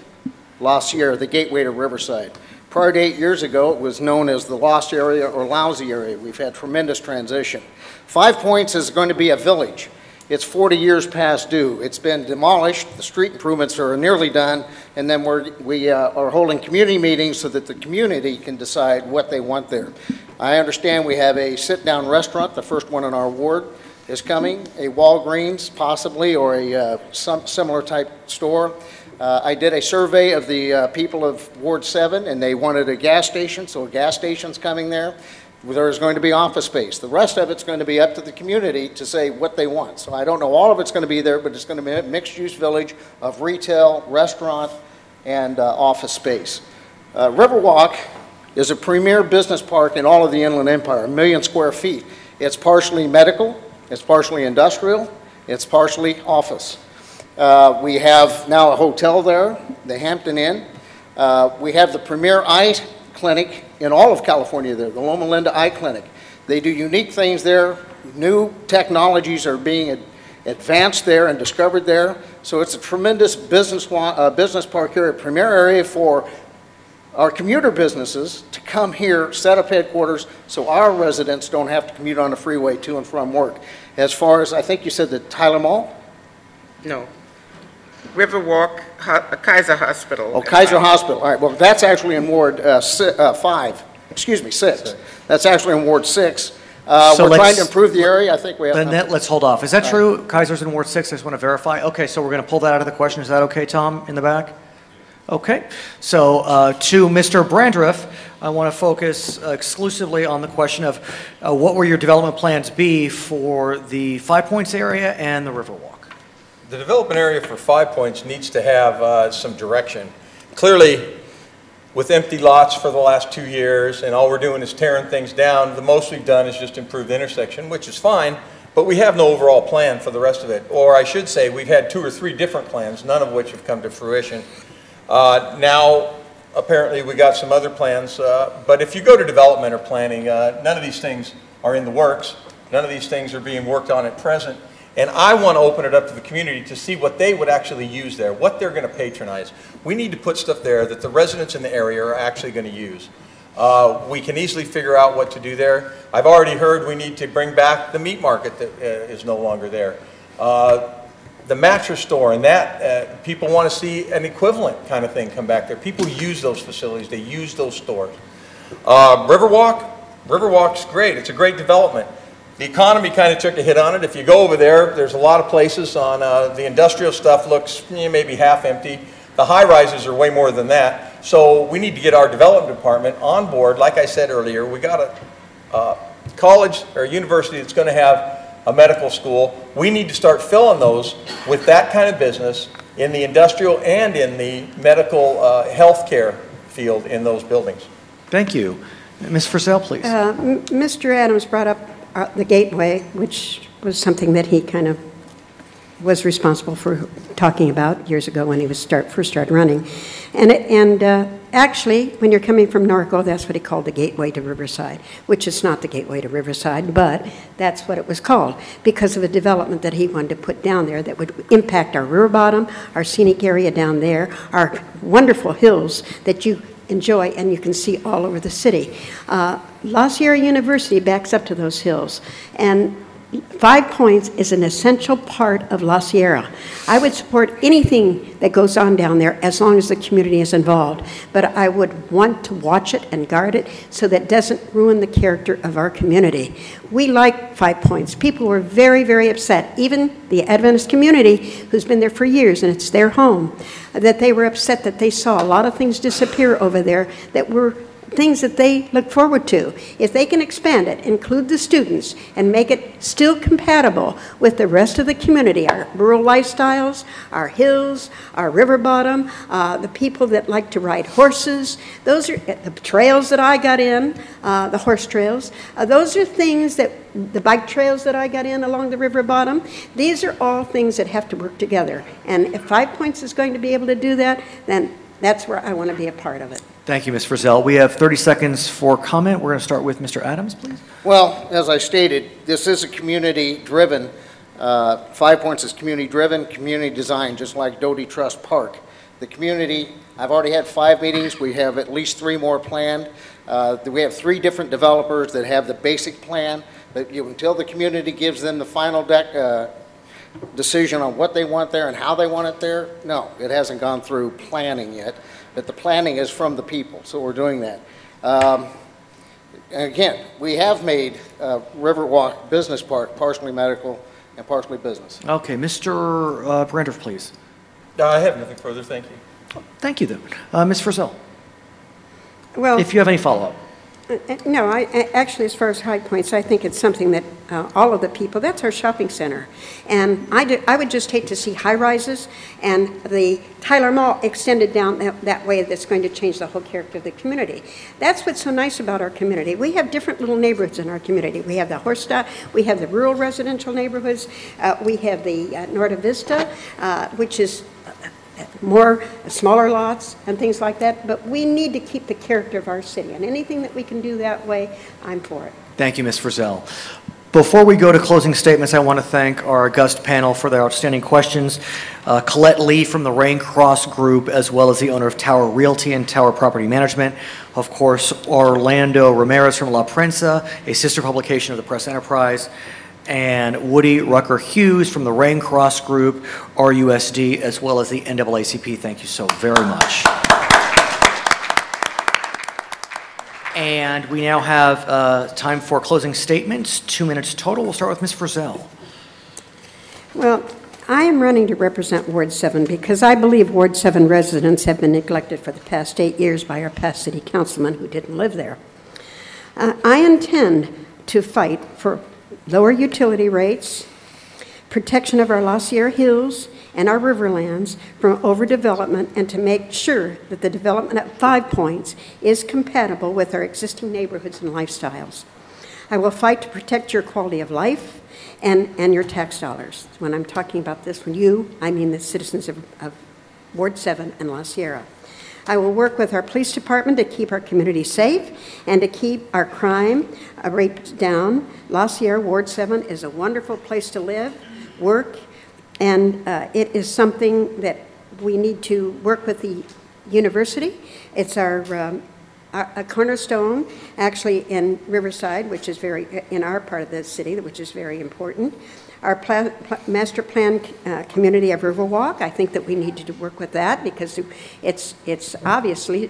La Sierra the gateway to Riverside. Prior to 8 years ago, it was known as the Lost Area or Lousy Area. We've had tremendous transition. 5 Points is going to be a village. It's 40 years past due. It's been demolished. The street improvements are nearly done, and then we are holding community meetings so that the community can decide what they want there. I understand we have a sit-down restaurant, the first one in our ward is coming, a Walgreens possibly, or a some similar type store. I did a survey of the people of Ward 7, and they wanted a gas station, so a gas station's coming there. There's going to be office space. The rest of it's going to be up to the community to say what they want. So I don't know all of it's going to be there, but it's going to be a mixed-use village of retail, restaurant, and office space. Riverwalk is a premier business park in all of the Inland Empire, 1 million square feet. It's partially medical, it's partially industrial, it's partially office. We have now a hotel there, the Hampton Inn. We have the premier eye clinic in all of California there, the Loma Linda Eye Clinic. They do unique things there. New technologies are being advanced there and discovered there. So it's a tremendous business park here, a premier area for our commuter businesses to come here, set up headquarters, so our residents don't have to commute on the freeway to and from work. As far as, I think you said the Tyler Mall? No. Riverwalk, Kaiser Hospital. Oh, Kaiser Hospital. All right, well, that's actually in Ward 6. That's actually in Ward 6. We're trying to improve the area. I think we have... Lynette, let's hold off. Is that true? Kaiser's in Ward 6? I just want to verify. Okay, so we're going to pull that out of the question. Is that okay, Tom, in the back? Okay. So to Mr. Brandriff, I want to focus exclusively on the question of what will your development plans be for the 5 Points area and the Riverwalk? The development area for 5 Points needs to have some direction. Clearly, with empty lots for the last 2 years and all we're doing is tearing things down, the most we've done is just improve the intersection, which is fine, but we have no overall plan for the rest of it. Or I should say we've had 2 or 3 different plans, none of which have come to fruition. Now, apparently we got some other plans, but if you go to development or planning, none of these things are in the works. None of these things are being worked on at present. And I want to open it up to the community to see what they would actually use there, what they're going to patronize. We need to put stuff there that the residents in the area are actually going to use. We can easily figure out what to do there. I've already heard we need to bring back the meat market that is no longer there. The mattress store and that, people want to see an equivalent kind of thing come back there. People use those facilities. They use those stores. Riverwalk's great. It's a great development. The economy kind of took a hit on it. If you go over there, there's a lot of places on the industrial stuff looks maybe half empty. The high rises are way more than that. So we need to get our development department on board. Like I said earlier, we got a college or a university that's going to have a medical school. We need to start filling those with that kind of business in the industrial and in the medical healthcare field in those buildings. Thank you. Ms. Frisell, please. Mr. Adams brought up the gateway, which was something that he kind of was responsible for talking about years ago when he was first started running. And actually, when you're coming from Norco, that's what he called the gateway to Riverside, which is not the gateway to Riverside, but that's what it was called because of a development that he wanted to put down there that would impact our river bottom, our scenic area down there, our wonderful hills that you enjoy and you can see all over the city. La Sierra University backs up to those hills, and 5 Points is an essential part of La Sierra. I would support anything that goes on down there as long as the community is involved, but I would want to watch it and guard it so that it doesn't ruin the character of our community. We like 5 Points. People were very, very upset, even the Adventist community who's been there for years and it's their home, that they were upset that they saw a lot of things disappear over there that were things that they look forward to. If they can expand it, include the students, and make it still compatible with the rest of the community, our rural lifestyles, our hills, our river bottom, the people that like to ride horses, those are the trails that I got in, the horse trails, those are things that, the bike trails that I got in along the river bottom, these are all things that have to work together. And if 5 Points is going to be able to do that, then that's where I want to be a part of it. Thank you, Ms. Frizzell. We have 30 seconds for comment. We're going to start with Mr. Adams, please. Well, as I stated, this is a community-driven, 5 Points is community-driven, community design, just like Doty Trust Park. The community, I've already had 5 meetings. We have at least 3 more planned. We have 3 different developers that have the basic plan, but until the community gives them the final decision on what they want there and how they want it there, no, it hasn't gone through planning yet. But the planning is from the people, so we're doing that. Again, we have made Riverwalk Business Park partially medical and partially business. Okay, Mr. Brandorf, please. I have nothing further, thank you. Thank you, then. Ms. Frizzell, Well, if you have any follow-up. No, actually, as far as High Points, I think it's something that all of the people, that's our shopping center. And I would just hate to see high-rises and the Tyler Mall extended down that way. That's going to change the whole character of the community. That's what's so nice about our community. We have different little neighborhoods in our community. We have the horse stop, we have the rural residential neighborhoods, we have the Norte Vista, which is more smaller lots and things like that, but we need to keep the character of our city, and anything that we can do that way, I'm for it. Thank you, Ms. Frizzell. Before we go to closing statements, I want to thank our august panel for their outstanding questions. Colette Lee from the Rain Cross Group, as well as the owner of Tower Realty and Tower Property Management. Of course, Orlando Ramirez from La Prensa, a sister publication of the Press Enterprise, and Woody Rucker Hughes from the Rain Cross Group, RUSD, as well as the NAACP. Thank you so very much. And we now have time for closing statements, 2 minutes total. We'll start with Ms. Frizzell. Well, I am running to represent Ward 7 because I believe Ward 7 residents have been neglected for the past 8 years by our past city councilman who didn't live there. I intend to fight for lower utility rates, protection of our La Sierra Hills and our riverlands from overdevelopment, and to make sure that the development at 5 Points is compatible with our existing neighborhoods and lifestyles. I will fight to protect your quality of life and your tax dollars. When I'm talking about this, when you, I mean the citizens of Ward 7 and La Sierra. I will work with our police department to keep our community safe and to keep our crime rates down. La Sierra, Ward 7 is a wonderful place to live, work, and it is something that we need to work with the university. It's our a cornerstone, actually, in Riverside, which is in our part of the city, which is very important. Our master plan community of Riverwalk, I think that we need to work with that because it's obviously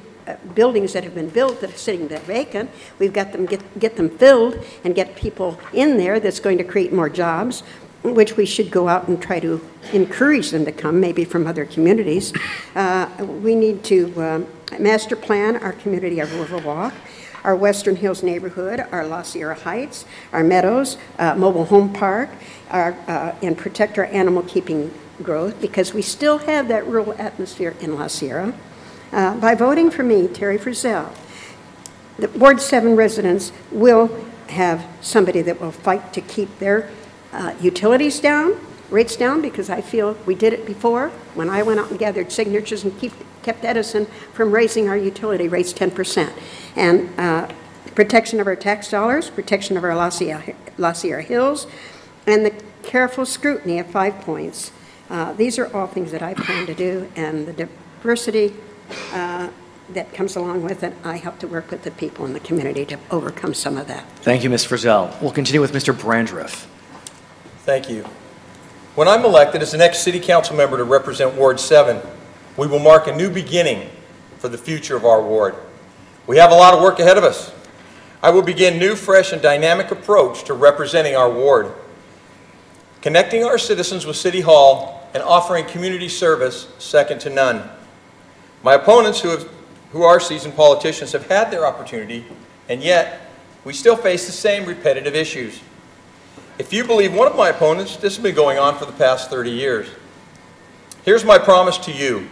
buildings that have been built that are sitting there vacant. We've got them get them filled and get people in there that's going to create more jobs, which we should go out and try to encourage them to come, maybe from other communities. We need to master plan our community of Riverwalk, our Western Hills neighborhood, our La Sierra Heights, our Meadows, mobile home park, and protect our animal keeping growth because we still have that rural atmosphere in La Sierra. By voting for me, Terry Frizzell, the Ward 7 residents will have somebody that will fight to keep their utilities down, rates down because I feel we did it before when I went out and gathered signatures and kept Edison from raising our utility rates 10%. And protection of our tax dollars, protection of our La Sierra Hills, and the careful scrutiny of 5 points. These are all things that I plan to do, and the diversity that comes along with it, I help to work with the people in the community to overcome some of that. Thank you, Ms. Frizzell. We'll continue with Mr. Brandreth. Thank you. When I'm elected as the next City Council member to represent Ward 7, we will mark a new beginning for the future of our ward. We have a lot of work ahead of us. I will begin a new, fresh, and dynamic approach to representing our ward, connecting our citizens with City Hall and offering community service second to none. My opponents, who are seasoned politicians, have had their opportunity, and yet we still face the same repetitive issues. If you believe one of my opponents, this has been going on for the past 30 years. Here's my promise to you.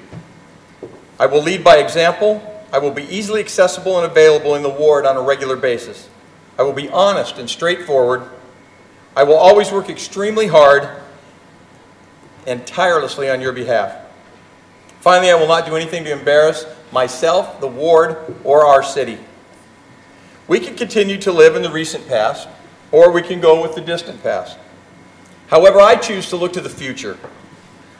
I will lead by example. I will be easily accessible and available in the ward on a regular basis. I will be honest and straightforward. I will always work extremely hard and tirelessly on your behalf. Finally, I will not do anything to embarrass myself, the ward, or our city. We can continue to live in the recent past, or we can go with the distant past. However, I choose to look to the future.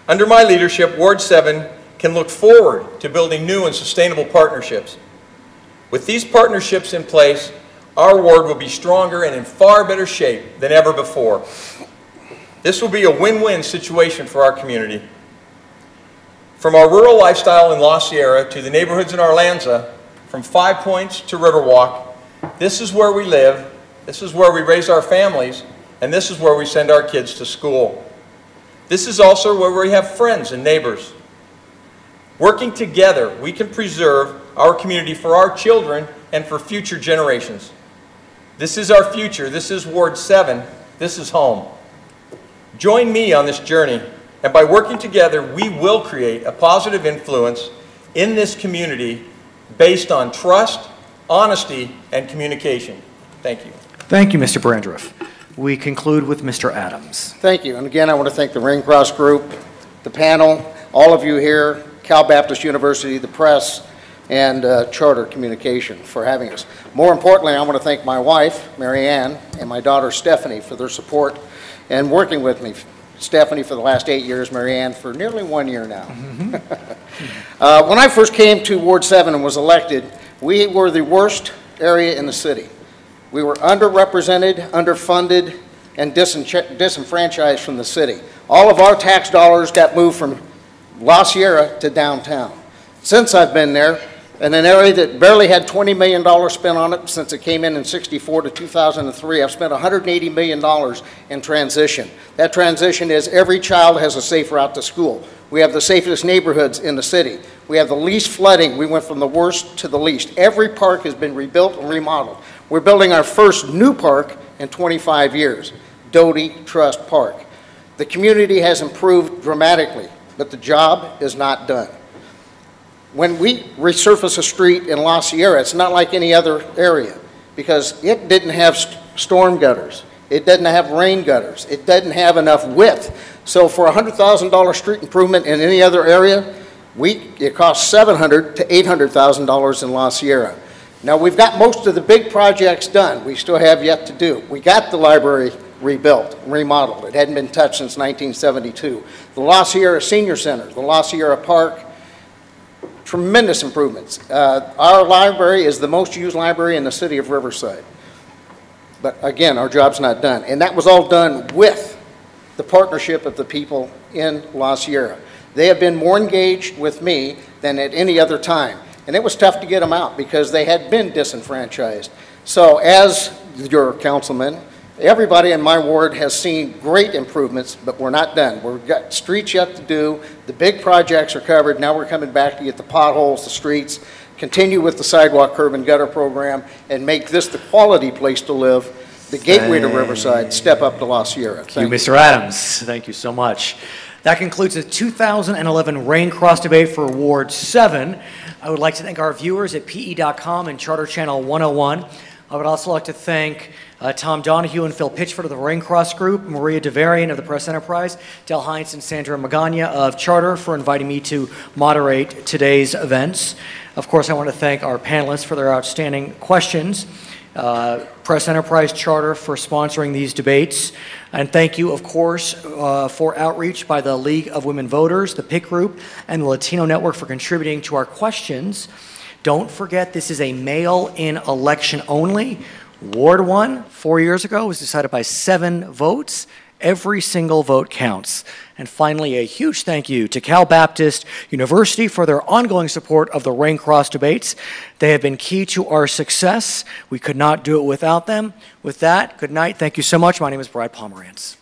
Under my leadership, Ward 7 can look forward to building new and sustainable partnerships. With these partnerships in place, our ward will be stronger and in far better shape than ever before. This will be a win-win situation for our community. From our rural lifestyle in La Sierra to the neighborhoods in Arlanza, from 5 Points to Riverwalk, this is where we live, this is where we raise our families, and this is where we send our kids to school. This is also where we have friends and neighbors. Working together, we can preserve our community for our children and for future generations. This is our future. This is Ward 7. This is home. Join me on this journey, and by working together, we will create a positive influence in this community based on trust, honesty, and communication. Thank you. Thank you, Mr. Brandreth. We conclude with Mr. Adams. Thank you. And again, I want to thank the Rain Cross Group, the panel, all of you here, Cal Baptist University, the press, and Charter Communication for having us. More importantly, I want to thank my wife, Mary Ann, and my daughter, Stephanie, for their support and working with me. Stephanie for the last 8 years, Mary Ann for nearly 1 year now. When I first came to Ward 7 and was elected, we were the worst area in the city. We were underrepresented, underfunded, and disenfranchised from the city. All of our tax dollars got moved from La Sierra to downtown. Since I've been there, in an area that barely had $20 million spent on it since it came in 64 to 2003, I've spent $180 million in transition. That transition is every child has a safe route to school. We have the safest neighborhoods in the city. We have the least flooding. We went from the worst to the least. Every park has been rebuilt and remodeled. We're building our first new park in 25 years, Doty Trust Park. The community has improved dramatically, but the job is not done. When we resurface a street in La Sierra, it's not like any other area because it didn't have storm gutters. It doesn't have rain gutters. It doesn't have enough width. So for a $100,000 street improvement in any other area, it costs $700,000 to $800,000 in La Sierra. Now we've got most of the big projects done. We still have yet to do. We got the library rebuilt, remodeled. It hadn't been touched since 1972. The La Sierra Senior Center, the La Sierra Park, tremendous improvements. Our library is the most used library in the city of Riverside. But again, our job's not done. And that was all done with the partnership of the people in La Sierra. They have been more engaged with me than at any other time. And it was tough to get them out because they had been disenfranchised. So as your councilman, everybody in my ward has seen great improvements, but we're not done. We've got streets yet to do. The big projects are covered. Now we're coming back to get the potholes, the streets, continue with the sidewalk curb and gutter program, and make this the quality place to live, the gateway to Riverside, step up to La Sierra. Thank you, Mr. Adams. Thank you so much. That concludes the 2011 Rain Cross debate for Ward 7. I would like to thank our viewers at PE.com and Charter Channel 101. I I would also like to thank Tom Donahue and Phil Pitchford of the Rain Cross Group, Maria DeVarian of the Press Enterprise, Del Heinz and Sandra Magana of Charter for inviting me to moderate today's events. Of course, I want to thank our panelists for their outstanding questions, Press Enterprise Charter for sponsoring these debates, and thank you, of course, for outreach by the League of Women Voters, the PIC Group, and the Latino Network for contributing to our questions. Don't forget, this is a mail-in election only. Ward 1, 4 years ago, was decided by 7 votes. Every single vote counts. And finally, a huge thank you to Cal Baptist University for their ongoing support of the Rain Cross debates. They have been key to our success. We could not do it without them. With that, good night. Thank you so much. My name is Brad Pomerantz.